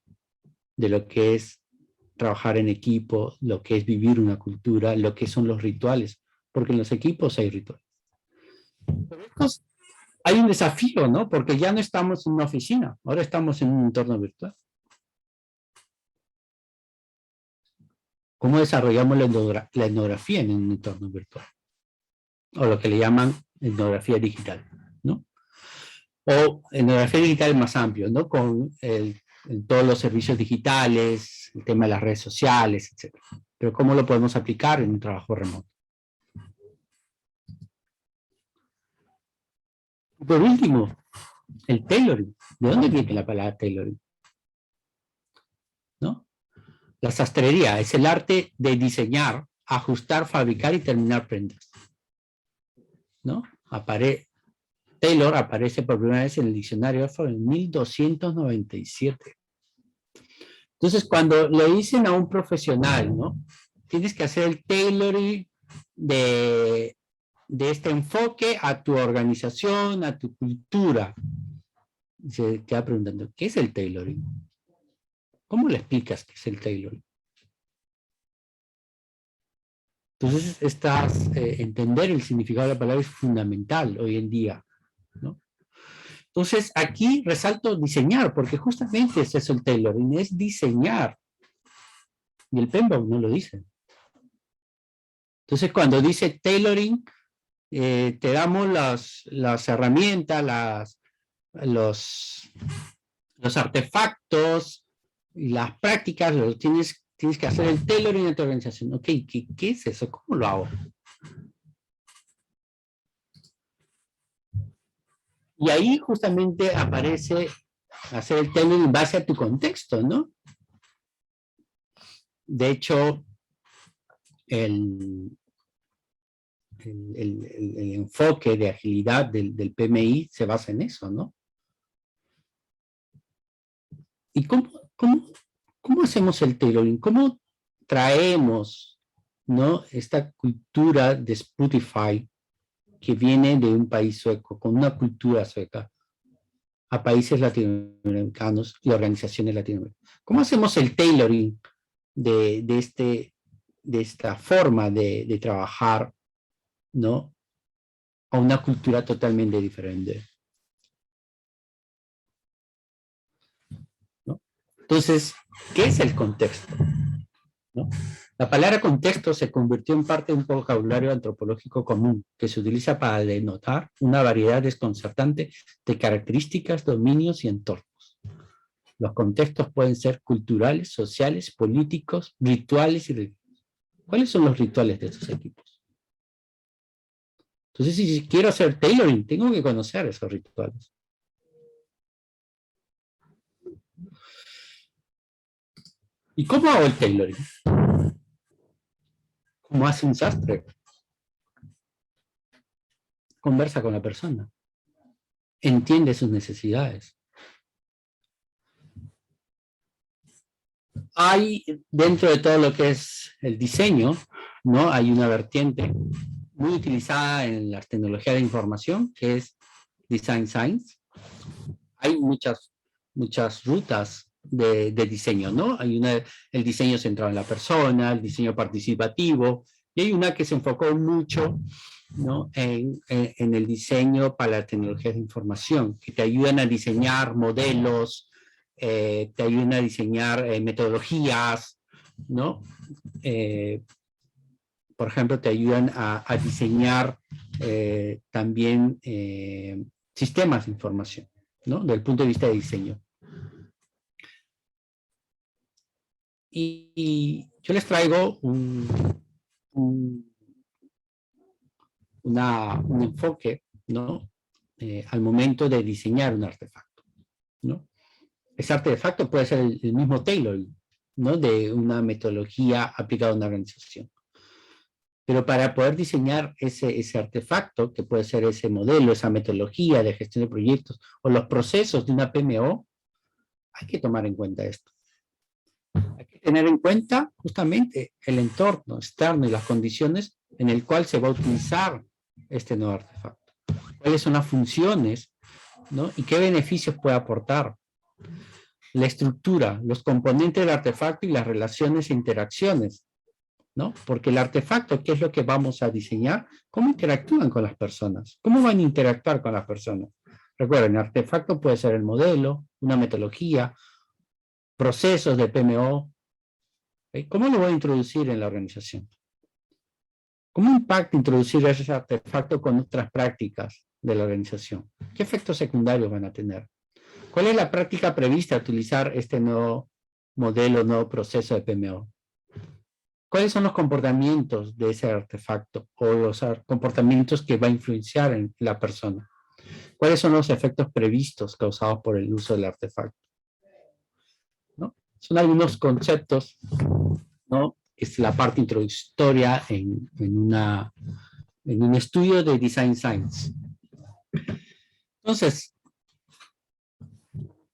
de lo que es trabajar en equipo, lo que es vivir una cultura, lo que son los rituales, porque en los equipos hay rituales. Pero hay un desafío, ¿no? Porque ya no estamos en una oficina, ahora estamos en un entorno virtual. ¿Cómo desarrollamos la etnografía en un entorno virtual? O lo que le llaman etnografía digital, ¿no? O etnografía digital más amplio, ¿no? Con todos los servicios digitales, el tema de las redes sociales, etc. Pero ¿cómo lo podemos aplicar en un trabajo remoto? Por último, el tailoring. ¿De dónde viene la palabra tailoring? ¿No? La sastrería es el arte de diseñar, ajustar, fabricar y terminar prendas, ¿no? Taylor aparece por primera vez en el diccionario de Oxford en 1297. Entonces, cuando le dicen a un profesional, ¿no?, tienes que hacer el tailoring de este enfoque a tu organización, a tu cultura. Se queda preguntando, ¿qué es el tailoring? ¿Cómo le explicas qué es el tailoring? Entonces, entender el significado de la palabra es fundamental hoy en día, ¿no? Entonces, aquí resalto diseñar, porque justamente es eso el tailoring, es diseñar. Y el PMBOK no lo dice. Entonces, cuando dice tailoring, te damos las herramientas, los artefactos y las prácticas, tienes que hacer el tailoring de tu organización. Ok, ¿qué es eso? ¿Cómo lo hago? Y ahí justamente aparece hacer el tailoring en base a tu contexto, ¿no? De hecho, el enfoque de agilidad del PMI se basa en eso, ¿no? ¿Y cómo hacemos el tailoring? ¿Cómo traemos, ¿no?, esta cultura de Spotify que viene de un país sueco, con una cultura sueca, a países latinoamericanos y organizaciones latinoamericanas? ¿Cómo hacemos el tailoring de esta forma de trabajar, ¿no?, a una cultura totalmente diferente? ¿No? Entonces, ¿qué es el contexto? ¿No? La palabra contexto se convirtió en parte de un vocabulario antropológico común que se utiliza para denotar una variedad desconcertante de características, dominios y entornos. Los contextos pueden ser culturales, sociales, políticos, rituales y religiosos. ¿Cuáles son los rituales de estos equipos? Entonces, si quiero hacer tailoring, tengo que conocer esos rituales. ¿Y cómo hago el tailoring? ¿Cómo hace un sastre? Conversa con la persona. Entiende sus necesidades. Hay, dentro de todo lo que es el diseño, ¿no?, hay una vertiente muy utilizada en las tecnologías de información, que es Design Science. Hay muchas rutas de diseño, ¿no? Hay el diseño centrado en la persona, el diseño participativo, y hay una que se enfocó mucho, ¿no?, en el diseño para las tecnologías de información, que te ayudan a diseñar modelos, te ayudan a diseñar metodologías, ¿no? Por ejemplo, te ayudan a diseñar también sistemas de información, ¿no?, desde el punto de vista de diseño. Y yo les traigo un enfoque ¿no? Al momento de diseñar un artefacto, ¿no? Ese artefacto puede ser el mismo tailoring, ¿no? De una metodología aplicada a una organización. Pero para poder diseñar ese artefacto, que puede ser ese modelo, esa metodología de gestión de proyectos, o los procesos de una PMO, hay que tomar en cuenta esto. Hay que tener en cuenta justamente el entorno externo y las condiciones en el cual se va a utilizar este nuevo artefacto. Cuáles son las funciones, ¿no? Y qué beneficios puede aportar. La estructura, los componentes del artefacto y las relaciones e interacciones, ¿no? Porque el artefacto, ¿qué es lo que vamos a diseñar? ¿Cómo interactúan con las personas? ¿Cómo van a interactuar con las personas? Recuerden, el artefacto puede ser el modelo, una metodología, procesos de PMO. ¿Okay? ¿Cómo lo voy a introducir en la organización? ¿Cómo impacta introducir ese artefacto con otras prácticas de la organización? ¿Qué efectos secundarios van a tener? ¿Cuál es la práctica prevista a utilizar este nuevo modelo, nuevo proceso de PMO? ¿Cuáles son los comportamientos de ese artefacto o los comportamientos que va a influenciar en la persona? ¿Cuáles son los efectos previstos causados por el uso del artefacto? ¿No? Son algunos conceptos, ¿no? Es la parte introductoria en un estudio de Design Science. Entonces,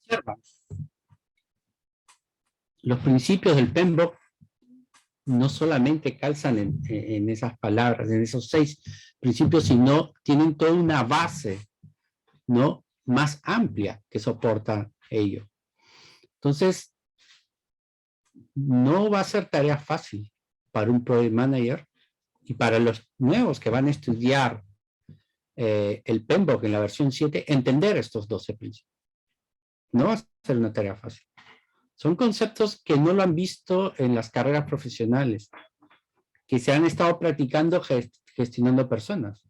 observa. Los principios del PMBOK no solamente calzan en esas palabras, en esos 6 principios, sino tienen toda una base, ¿no? Más amplia que soporta ello. Entonces, no va a ser tarea fácil para un Project Manager y para los nuevos que van a estudiar el PMBOK en la versión 7, entender estos 12 principios. No va a ser una tarea fácil. Son conceptos que no lo han visto en las carreras profesionales, que se han estado practicando gestionando personas.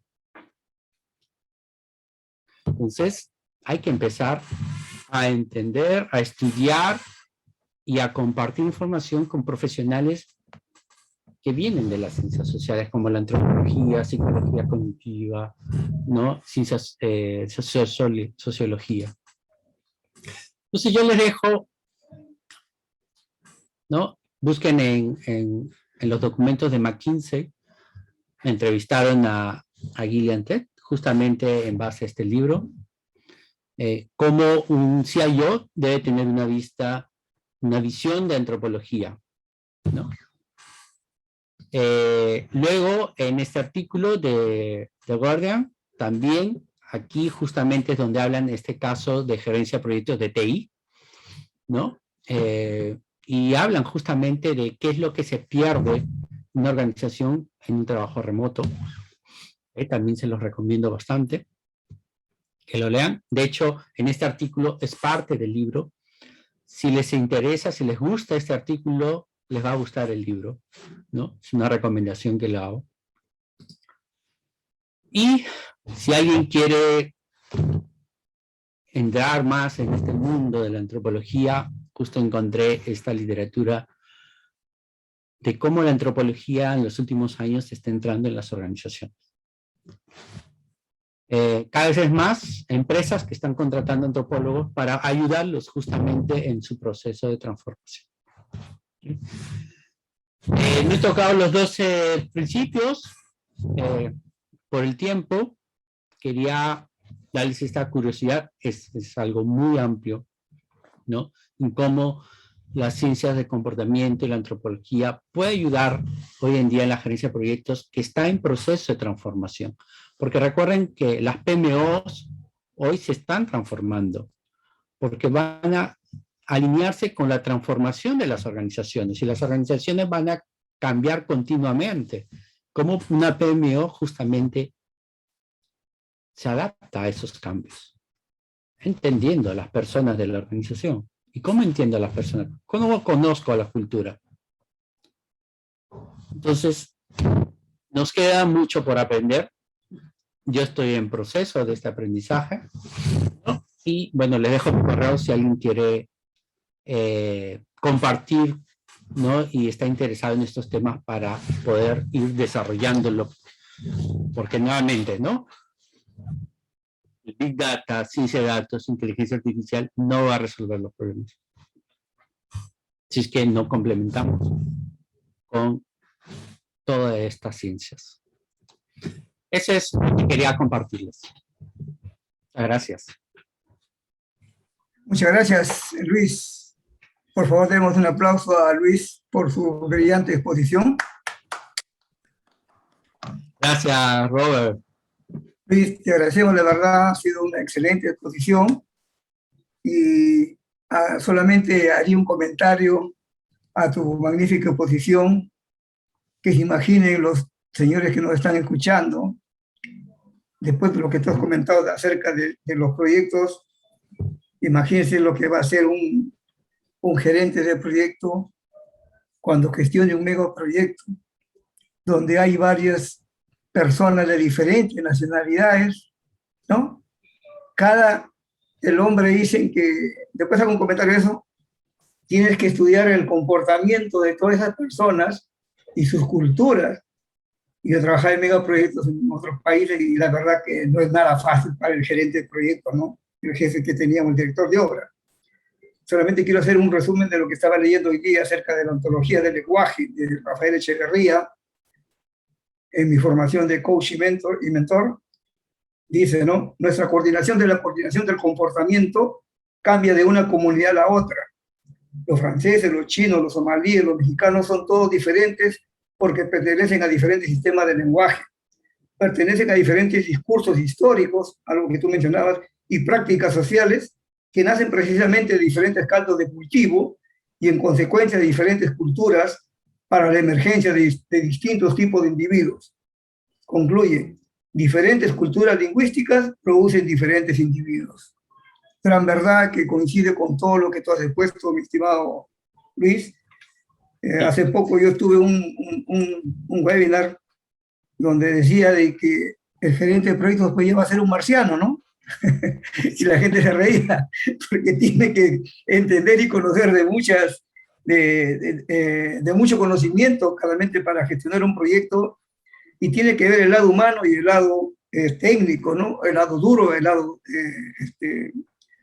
Entonces, hay que empezar a entender, a estudiar y a compartir información con profesionales que vienen de las ciencias sociales, como la antropología, psicología cognitiva, ¿no? Ciencias, sociología. Entonces, yo les dejo, ¿no? Busquen en los documentos de McKinsey. Entrevistaron a Gillian Tett, justamente en base a este libro. Cómo un CIO debe tener una visión de antropología, ¿no? Luego, en este artículo de The Guardian, también aquí justamente es donde hablan en este caso de gerencia de proyectos de TI, ¿no? Y hablan justamente de qué es lo que se pierde en una organización en un trabajo remoto. También se los recomiendo bastante que lo lean. De hecho, en este artículo es parte del libro. Si les interesa, si les gusta este artículo, les va a gustar el libro, ¿no? Es una recomendación que le hago. Y si alguien quiere entrar más en este mundo de la antropología, justo encontré esta literatura de cómo la antropología en los últimos años está entrando en las organizaciones. Cada vez es más empresas que están contratando antropólogos para ayudarlos justamente en su proceso de transformación. No he tocado los 12 principios por el tiempo. Quería darles esta curiosidad. Es algo muy amplio, ¿no? En cómo las ciencias de comportamiento y la antropología puede ayudar hoy en día en la gerencia de proyectos que está en proceso de transformación. Porque recuerden que las PMOs hoy se están transformando, porque van a alinearse con la transformación de las organizaciones, y las organizaciones van a cambiar continuamente. Como una PMO justamente se adapta a esos cambios, entendiendo a las personas de la organización. ¿Y cómo entiendo a las personas? ¿Cómo conozco a la cultura? Entonces, nos queda mucho por aprender. Yo estoy en proceso de este aprendizaje, ¿no? Y bueno, les dejo mi correo si alguien quiere compartir, ¿no? Y está interesado en estos temas para poder ir desarrollándolo. Porque nuevamente, ¿no? Big Data, ciencia de datos, inteligencia artificial, no va a resolver los problemas. Si es que no complementamos con todas estas ciencias. Eso es lo que quería compartirles. Muchas gracias. Muchas gracias, Luis. Por favor, demos un aplauso a Luis por su brillante exposición. Gracias, Robert. Luis, te agradecemos, de verdad, ha sido una excelente exposición. Y solamente haría un comentario a tu magnífica exposición, que se imaginen los señores que nos están escuchando, después de lo que tú has comentado acerca de los proyectos, imagínense lo que va a ser un gerente de proyecto cuando gestione un megaproyecto, donde hay varias personas de diferentes nacionalidades, ¿no? El hombre dicen que, después hago un comentario de eso, tienes que estudiar el comportamiento de todas esas personas y sus culturas. Y yo trabajaba en megaproyectos en otros países y la verdad que no es nada fácil para el gerente de proyecto, ¿no? El jefe que teníamos, el director de obra. Solamente quiero hacer un resumen de lo que estaba leyendo hoy día acerca de la ontología del lenguaje de Rafael Echeverría, en mi formación de coach y mentor. Dice, ¿no? Nuestra coordinación de la coordinación del comportamiento cambia de una comunidad a la otra. Los franceses, los chinos, los somalíes, los mexicanos son todos diferentes porque pertenecen a diferentes sistemas de lenguaje, pertenecen a diferentes discursos históricos, algo que tú mencionabas, y prácticas sociales que nacen precisamente de diferentes caldos de cultivo y en consecuencia de diferentes culturas para la emergencia de distintos tipos de individuos. Concluye, diferentes culturas lingüísticas producen diferentes individuos. Gran verdad que coincide con todo lo que tú has expuesto, mi estimado Luis. Hace poco yo tuve un webinar donde decía de que el gerente de proyectos pues lleva a ser un marciano, ¿no? Y la gente se reía, porque tiene que entender y conocer de mucho conocimiento, claramente para gestionar un proyecto, y tiene que ver el lado humano y el lado técnico, ¿no? El lado duro, el lado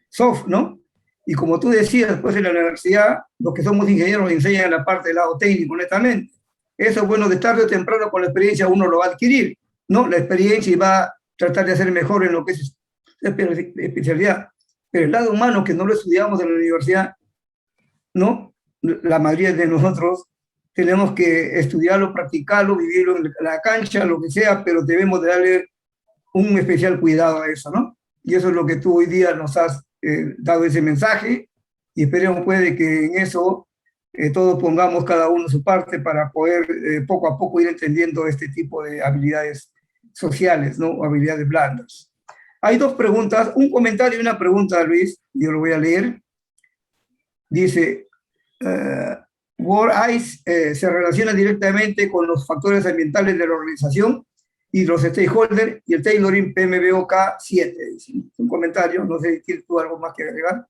soft, ¿no? Y como tú decías, pues en la universidad, los que somos ingenieros nos enseñan la parte del lado técnico, honestamente. Eso, bueno, de tarde o temprano con la experiencia uno lo va a adquirir, ¿no? La experiencia y va a tratar de hacer mejor en lo que es especialidad. Pero el lado humano, que no lo estudiamos en la universidad, ¿no? La mayoría de nosotros tenemos que estudiarlo, practicarlo, vivirlo en la cancha, lo que sea, pero debemos de darle un especial cuidado a eso, ¿no? Y eso es lo que tú hoy día nos has dado ese mensaje, y esperemos puede que en eso todos pongamos cada uno su parte para poder poco a poco ir entendiendo este tipo de habilidades sociales, ¿no? Habilidades blandas. Hay dos preguntas, un comentario y una pregunta, Luis, yo lo voy a leer. Dice, World ICE se relaciona directamente con los factores ambientales de la organización y los stakeholders y el tailoring PMBOK 7. Un comentario, no sé si tienes tú algo más que agregar.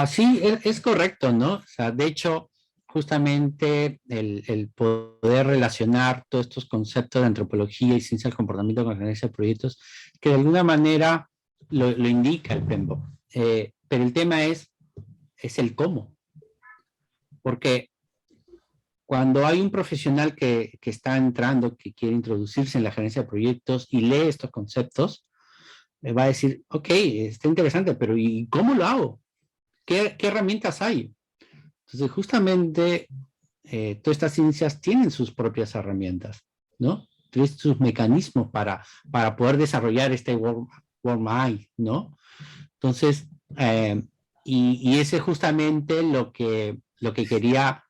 Sí, es correcto, ¿no? O sea, de hecho, justamente el poder relacionar todos estos conceptos de antropología y ciencia del comportamiento con la gerencia de proyectos, que de alguna manera lo indica el PMBOK. Pero el tema es el cómo. Porque cuando hay un profesional que está entrando, que quiere introducirse en la gerencia de proyectos y lee estos conceptos, va a decir, ok, está interesante, pero ¿y cómo lo hago? ¿Qué herramientas hay? Entonces, justamente, todas estas ciencias tienen sus propias herramientas, ¿no? Tienen sus mecanismos para poder desarrollar este World Mind, ¿no? Entonces, y ese es justamente lo que quería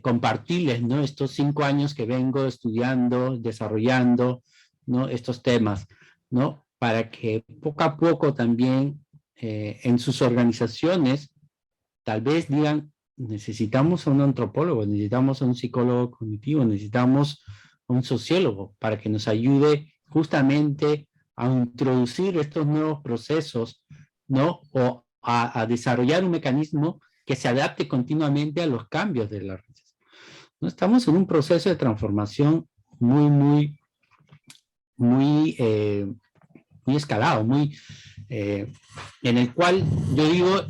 compartirles, ¿no? Estos 5 años que vengo estudiando, desarrollando, ¿no? Estos temas, ¿no? Para que poco a poco también en sus organizaciones tal vez digan, necesitamos a un antropólogo, necesitamos a un psicólogo cognitivo, necesitamos a un sociólogo para que nos ayude justamente a introducir estos nuevos procesos, ¿no? O a desarrollar un mecanismo que se adapte continuamente a los cambios de la redes. ¿No? Estamos en un proceso de transformación muy muy escalado, en el cual yo digo,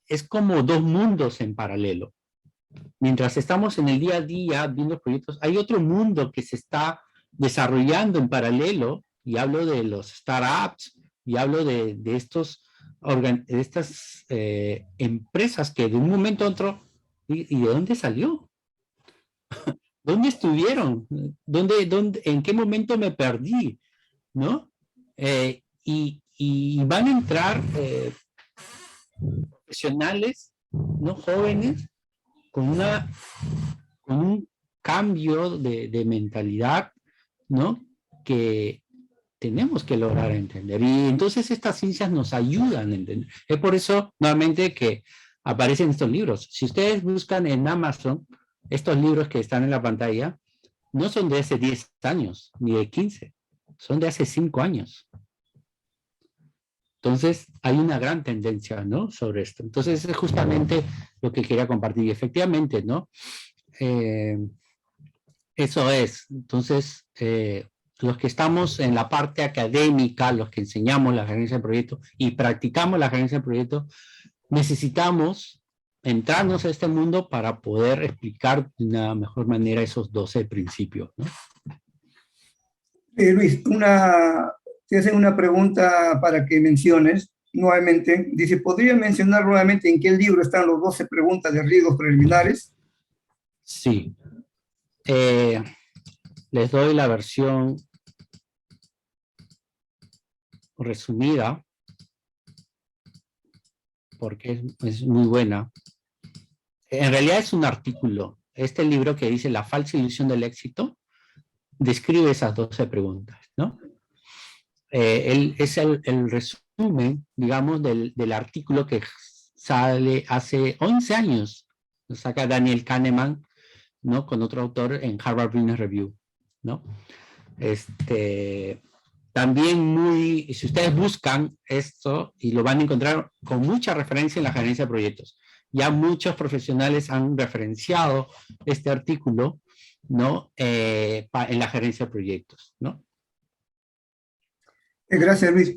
es como dos mundos en paralelo. Mientras estamos en el día a día viendo proyectos, hay otro mundo que se está desarrollando en paralelo, y hablo de los startups, y hablo de estas empresas que de un momento a otro, ¿y de dónde salió? ¿Dónde estuvieron? ¿En qué momento me perdí? ¿No? Y van a entrar profesionales, ¿no? Jóvenes, con un cambio de mentalidad, ¿no? Que tenemos que lograr entender. Y entonces estas ciencias nos ayudan a entender. Es por eso, nuevamente, que aparecen estos libros. Si ustedes buscan en Amazon, estos libros que están en la pantalla, no son de hace 10 años, ni de 15, son de hace 5 años. Entonces, hay una gran tendencia, ¿no?, sobre esto. Entonces, es justamente lo que quería compartir. Y efectivamente, ¿no? Eso es. Entonces, los que estamos en la parte académica, los que enseñamos la gerencia de proyectos y practicamos la gerencia de proyectos, necesitamos entrarnos a este mundo para poder explicar de una mejor manera esos 12 principios, ¿no? Luis, te hacen una pregunta para que menciones nuevamente. Dice, ¿podría mencionar nuevamente en qué libro están los 12 preguntas de riesgos preliminares? Sí. Les doy la versión resumida, porque es muy buena. En realidad es un artículo. Este libro que dice La falsa ilusión del éxito describe esas 12 preguntas, ¿no? Es el resumen, digamos, del artículo que sale hace 11 años. Lo saca Daniel Kahneman, ¿no?, con otro autor en Harvard Business Review, ¿no? También si ustedes buscan esto, y lo van a encontrar con mucha referencia en la gerencia de proyectos. Ya muchos profesionales han referenciado este artículo, ¿no?, en la gerencia de proyectos, ¿no? Gracias, Luis.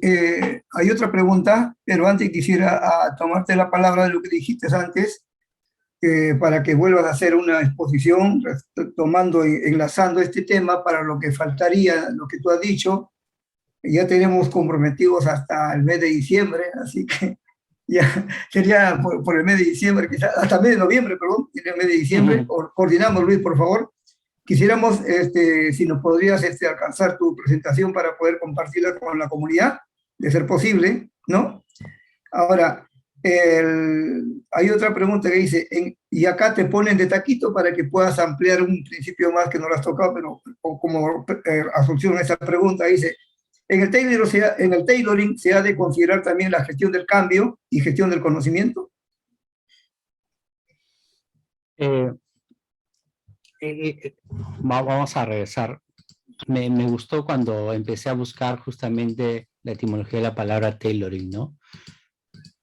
Hay otra pregunta, pero antes quisiera tomarte la palabra de lo que dijiste antes, para que vuelvas a hacer una exposición, enlazando este tema para lo que faltaría, lo que tú has dicho. Ya tenemos comprometidos hasta el mes de diciembre, así que ya sería por el mes de diciembre, quizás hasta el mes de noviembre, perdón, el mes de diciembre. Coordinamos, Luis, por favor. Quisiéramos, si nos podrías alcanzar tu presentación para poder compartirla con la comunidad, de ser posible, ¿no? Ahora, hay otra pregunta que dice, y acá te ponen de taquito para que puedas ampliar un principio más que no lo has tocado, pero como asunción a esa pregunta, dice, en el tailoring se ha de considerar también la gestión del cambio y gestión del conocimiento. Vamos a regresar. Me gustó cuando empecé a buscar justamente la etimología de la palabra tailoring, ¿no?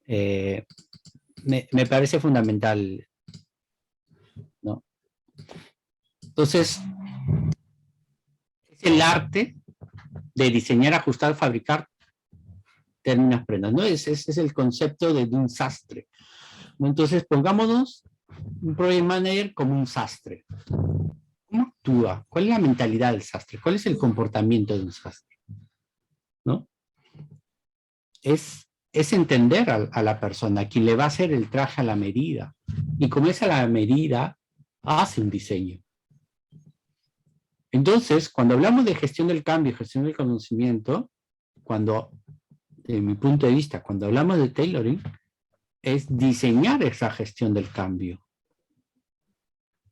Me parece fundamental, ¿no? Entonces, es el arte de diseñar, ajustar, fabricar términos prendas, ¿no? Ese es el concepto de un sastre, ¿no? Entonces, pongámonos un project manager como un sastre. ¿Cómo actúa? ¿Cuál es la mentalidad del sastre? ¿Cuál es el comportamiento de un sastre? ¿No? Es entender a la persona, quien le va a hacer el traje a la medida. Y como es a la medida, hace un diseño. Entonces, cuando hablamos de gestión del cambio y gestión del conocimiento, de mi punto de vista, cuando hablamos de tailoring, es diseñar esa gestión del cambio.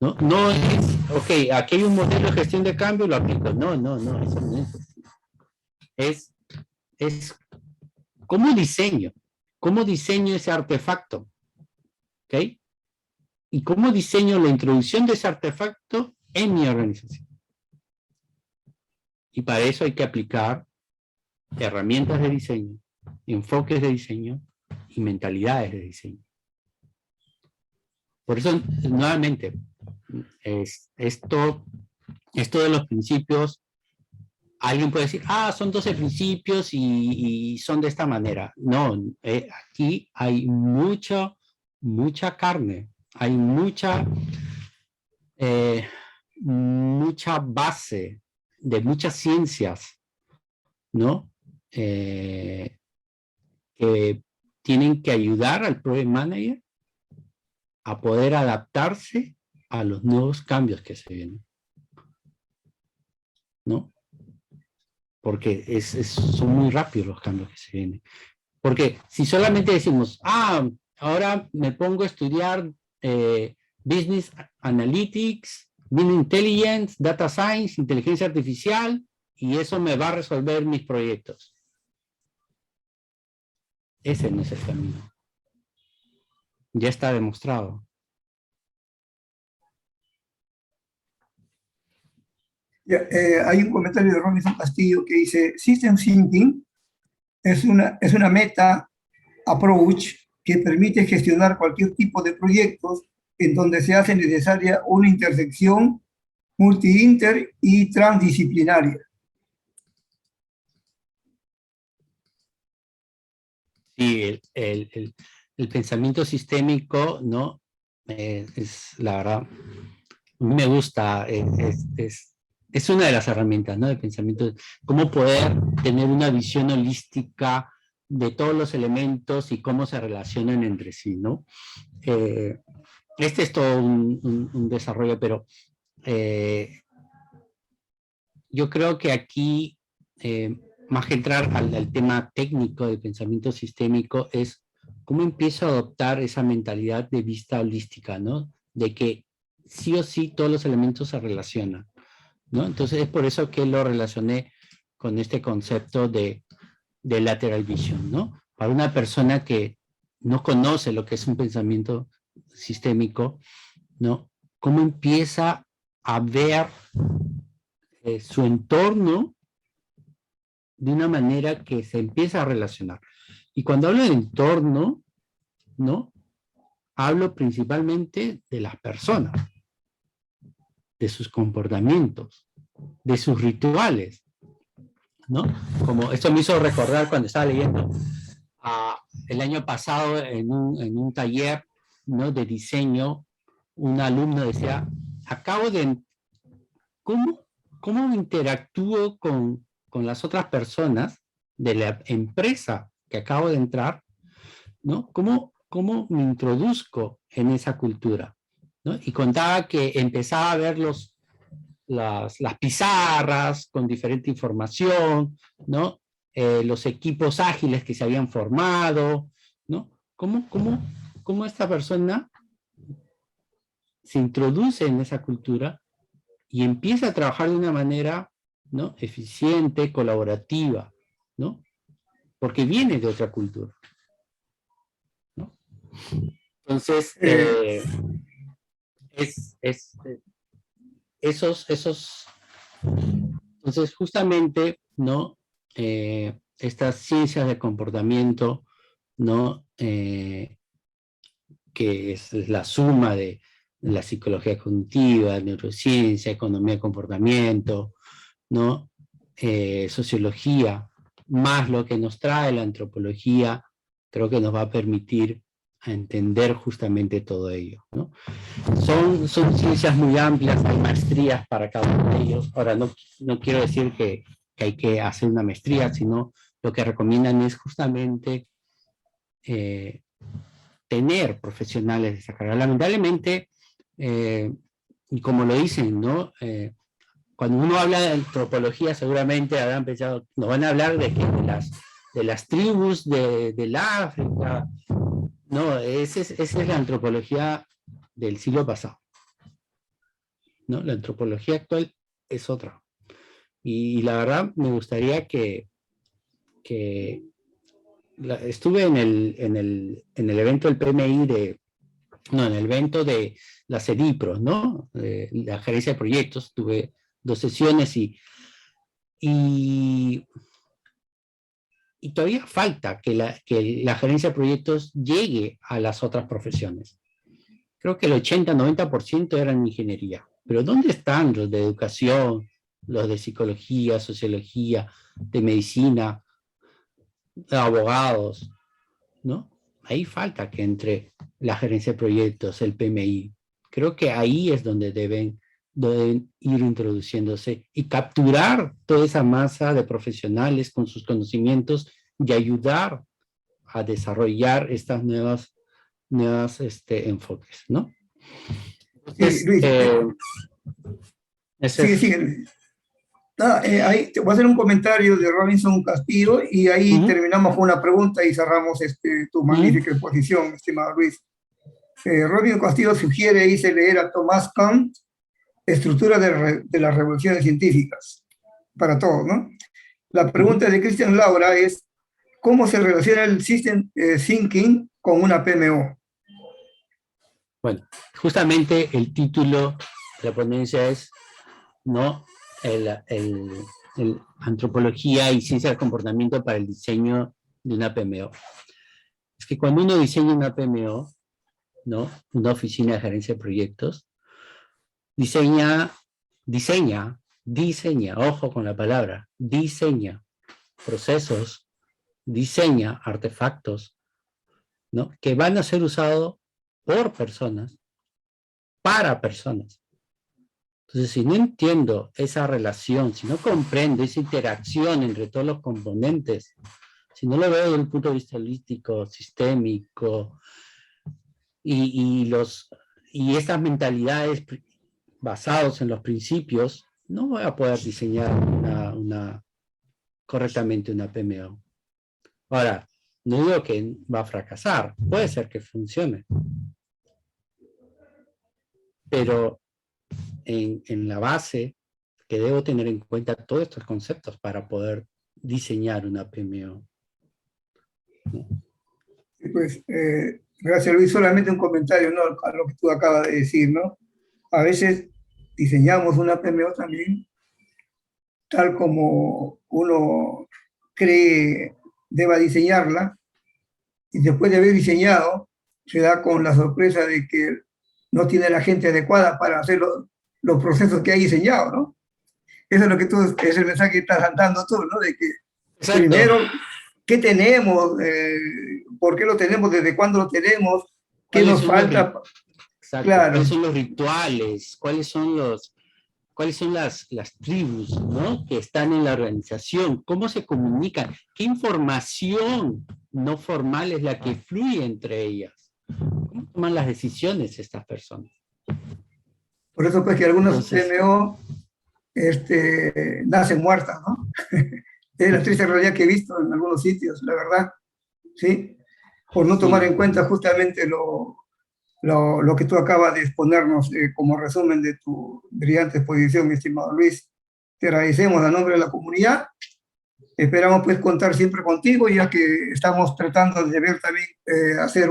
No es, ok, aquí hay un modelo de gestión de cambio, lo aplico. No, eso no es. Es ¿cómo diseño ese artefacto? ¿Ok? ¿Y cómo diseño la introducción de ese artefacto en mi organización? Y para eso hay que aplicar herramientas de diseño, enfoques de diseño y mentalidades de diseño. Por eso, nuevamente, esto de los principios alguien puede decir, son 12 principios y son de esta manera. No, aquí hay mucha carne, hay mucha base de muchas ciencias, ¿no? Que tienen que ayudar al Project Manager a poder adaptarse a los nuevos cambios que se vienen, ¿no? Porque son muy rápidos los cambios que se vienen. Porque si solamente decimos, ahora me pongo a estudiar Business Analytics, Business Intelligence, Data Science, Inteligencia Artificial, y eso me va a resolver mis proyectos. Ese no es el camino. Ya está demostrado. Hay un comentario de Robinson Castillo que dice, System Thinking es una meta approach que permite gestionar cualquier tipo de proyectos en donde se hace necesaria una intersección multi-inter y transdisciplinaria. Sí, el pensamiento sistémico, ¿no? Es la verdad, me gusta, es una de las herramientas, ¿no? De pensamiento, cómo poder tener una visión holística de todos los elementos y cómo se relacionan entre sí, ¿no? Este es todo un desarrollo, pero yo creo que aquí, más que entrar al tema técnico de pensamiento sistémico, es cómo empiezo a adoptar esa mentalidad de vista holística, ¿no? De que sí o sí todos los elementos se relacionan, ¿no? Entonces es por eso que lo relacioné con este concepto de lateral vision, ¿no? Para una persona que no conoce lo que es un pensamiento sistémico, ¿no? Cómo empieza a ver su entorno de una manera que se empieza a relacionar. Y cuando hablo de entorno, ¿no? Hablo principalmente de las personas, de sus comportamientos, de sus rituales, ¿no? Como esto me hizo recordar cuando estaba leyendo el año pasado en un taller, ¿no? De diseño, un alumno decía, ¿cómo me interactúo con las otras personas de la empresa que acabo de entrar, ¿no? ¿Cómo me introduzco en esa cultura, ¿no? Y contaba que empezaba a ver las pizarras con diferente información, ¿no? Los equipos ágiles que se habían formado, ¿no? ¿Cómo esta persona se introduce en esa cultura y empieza a trabajar de una manera, ¿no? Eficiente, colaborativa, ¿no? Porque viene de otra cultura, ¿no? Entonces, entonces justamente, ¿no? Estas ciencias de comportamiento, ¿no? Que es la suma de la psicología cognitiva, neurociencia, economía de comportamiento, ¿no? Sociología, más lo que nos trae la antropología, creo que nos va a permitir a entender justamente todo ello, ¿no? Son ciencias muy amplias, hay maestrías para cada uno de ellos. Ahora, no quiero decir que hay que hacer una maestría, sino lo que recomiendan es justamente tener profesionales de esa carrera. Lamentablemente, y como lo dicen, ¿no? Cuando uno habla de antropología, seguramente habrán pensado, nos van a hablar de las tribus del África. No, esa es la antropología del siglo pasado, ¿no? La antropología actual es otra. Y la verdad me gustaría que estuve en el evento del PMI en el evento de la CEDIPRO, ¿no? La gerencia de proyectos, tuve 2 sesiones y todavía falta que la gerencia de proyectos llegue a las otras profesiones. Creo que el 80-90% eran ingeniería. Pero ¿dónde están los de educación, los de psicología, sociología, de medicina, de abogados, ¿no? Ahí falta que entre la gerencia de proyectos, el PMI. Creo que ahí es donde deben ir introduciéndose y capturar toda esa masa de profesionales con sus conocimientos y ayudar a desarrollar estas nuevas enfoques, ¿no? Entonces, Sí, Luis, sí, sí. Ahí te voy a hacer un comentario de Robinson Castillo y ahí terminamos con una pregunta y cerramos tu magnífica exposición, estimado Luis. Robinson Castillo sugiere, hice leer a Thomas Kant, Estructura de las revoluciones científicas, para todos, ¿no? La pregunta de Cristian Laura es, ¿cómo se relaciona el System Thinking con una PMO? Bueno, justamente el título de la ponencia es, ¿no? Antropología y ciencia del comportamiento para el diseño de una PMO. Es que cuando uno diseña una PMO, ¿no? Una oficina de gerencia de proyectos, diseña, ojo con la palabra, diseña procesos, diseña artefactos, ¿no? Que van a ser usados por personas, para personas. Entonces, si no entiendo esa relación, si no comprendo esa interacción entre todos los componentes, si no lo veo desde un punto de vista holístico, sistémico, y estas mentalidades basados en los principios, no voy a poder diseñar correctamente una PMO. Ahora, no digo que va a fracasar, puede ser que funcione. Pero en la base que debo tener en cuenta todos estos conceptos para poder diseñar una PMO. Pues, gracias Luis, solamente un comentario, ¿no? A lo que tú acabas de decir, ¿no? A veces diseñamos una PMO también tal como uno cree deba diseñarla, y después de haber diseñado, se da con la sorpresa de que no tiene la gente adecuada para hacer los procesos que ha diseñado, ¿no? Eso es lo que es el mensaje que estás dando tú, ¿no? De que Exacto. Primero, ¿qué tenemos? ¿Por qué lo tenemos? ¿Desde cuándo lo tenemos? ¿Qué nos falta? Exacto. Claro. ¿Cuáles son los rituales? ¿Cuáles son las tribus, ¿no? Que están en la organización? ¿Cómo se comunican? ¿Qué información no formal es la que fluye entre ellas? ¿Cómo toman las decisiones estas personas? Por eso pues que algunos PMO nacen muertas, ¿no? Es la triste realidad que he visto en algunos sitios, la verdad, ¿sí? Por no tomar en cuenta justamente lo que tú acabas de exponernos como resumen de tu brillante exposición, mi estimado Luis. Te agradecemos a nombre de la comunidad. Esperamos pues contar siempre contigo, ya que estamos tratando de ver también hacer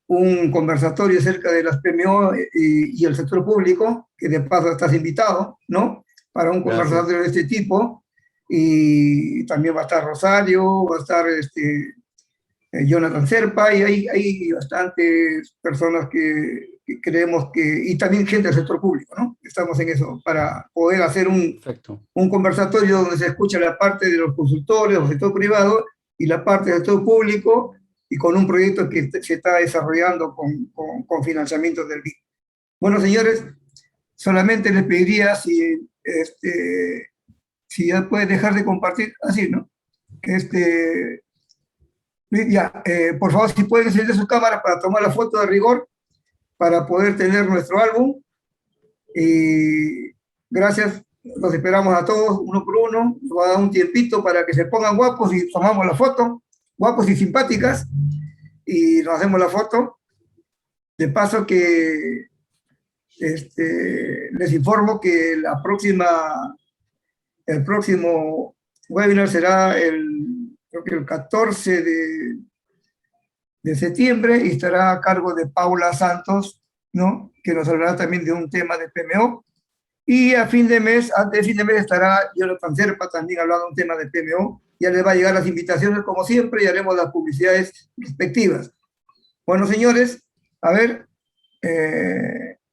un conversatorio acerca de las PMO y el sector público, que de paso estás invitado, ¿no? Para un conversatorio de este tipo. Y también va a estar Rosario, va a estar Jonathan Serpa, y hay bastantes personas que creemos que, y también gente del sector público, ¿no? Estamos en eso, para poder hacer un conversatorio donde se escucha la parte de los consultores, del sector privado, y la parte del sector público, y con un proyecto que se está desarrollando con financiamiento del BID. Bueno, señores, solamente les pediría si ya puedes dejar de compartir, así, ¿no? Ya, por favor, si pueden encender su cámara para tomar la foto de rigor, para poder tener nuestro álbum. Y gracias, los esperamos a todos, uno por uno. Nos va a dar un tiempito para que se pongan guapos y tomamos la foto, guapos y simpáticas, y nos hacemos la foto. De paso que les informo que el próximo webinar será creo que el 14 de septiembre, y estará a cargo de Paula Santos, ¿no? Que nos hablará también de un tema de PMO. Y a fin de mes, antes de fin de mes, estará Jonathan Serpa también hablando de un tema de PMO. Ya les va a llegar las invitaciones como siempre y haremos las publicidades respectivas. Bueno, señores, a ver,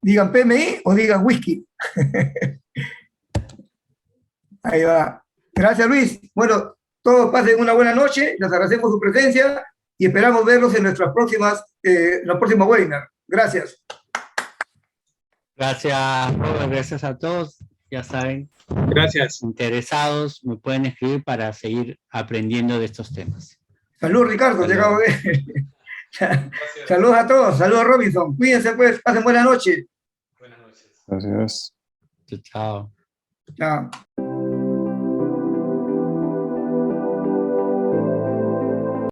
digan PMI o digan whisky. Ahí va. Gracias, Luis. Bueno, todos pasen una buena noche, les agradecemos su presencia y esperamos verlos en nuestras próximas, la próxima webinar. Gracias. Gracias, Robert, gracias a todos. Ya saben, Gracias. interesados me pueden escribir para seguir aprendiendo de estos temas. Salud, Ricardo, te acabo de ver. Saludos a todos, saludos Robinson. Cuídense pues, pasen buena noche. Buenas noches. Gracias. Chao. Chao.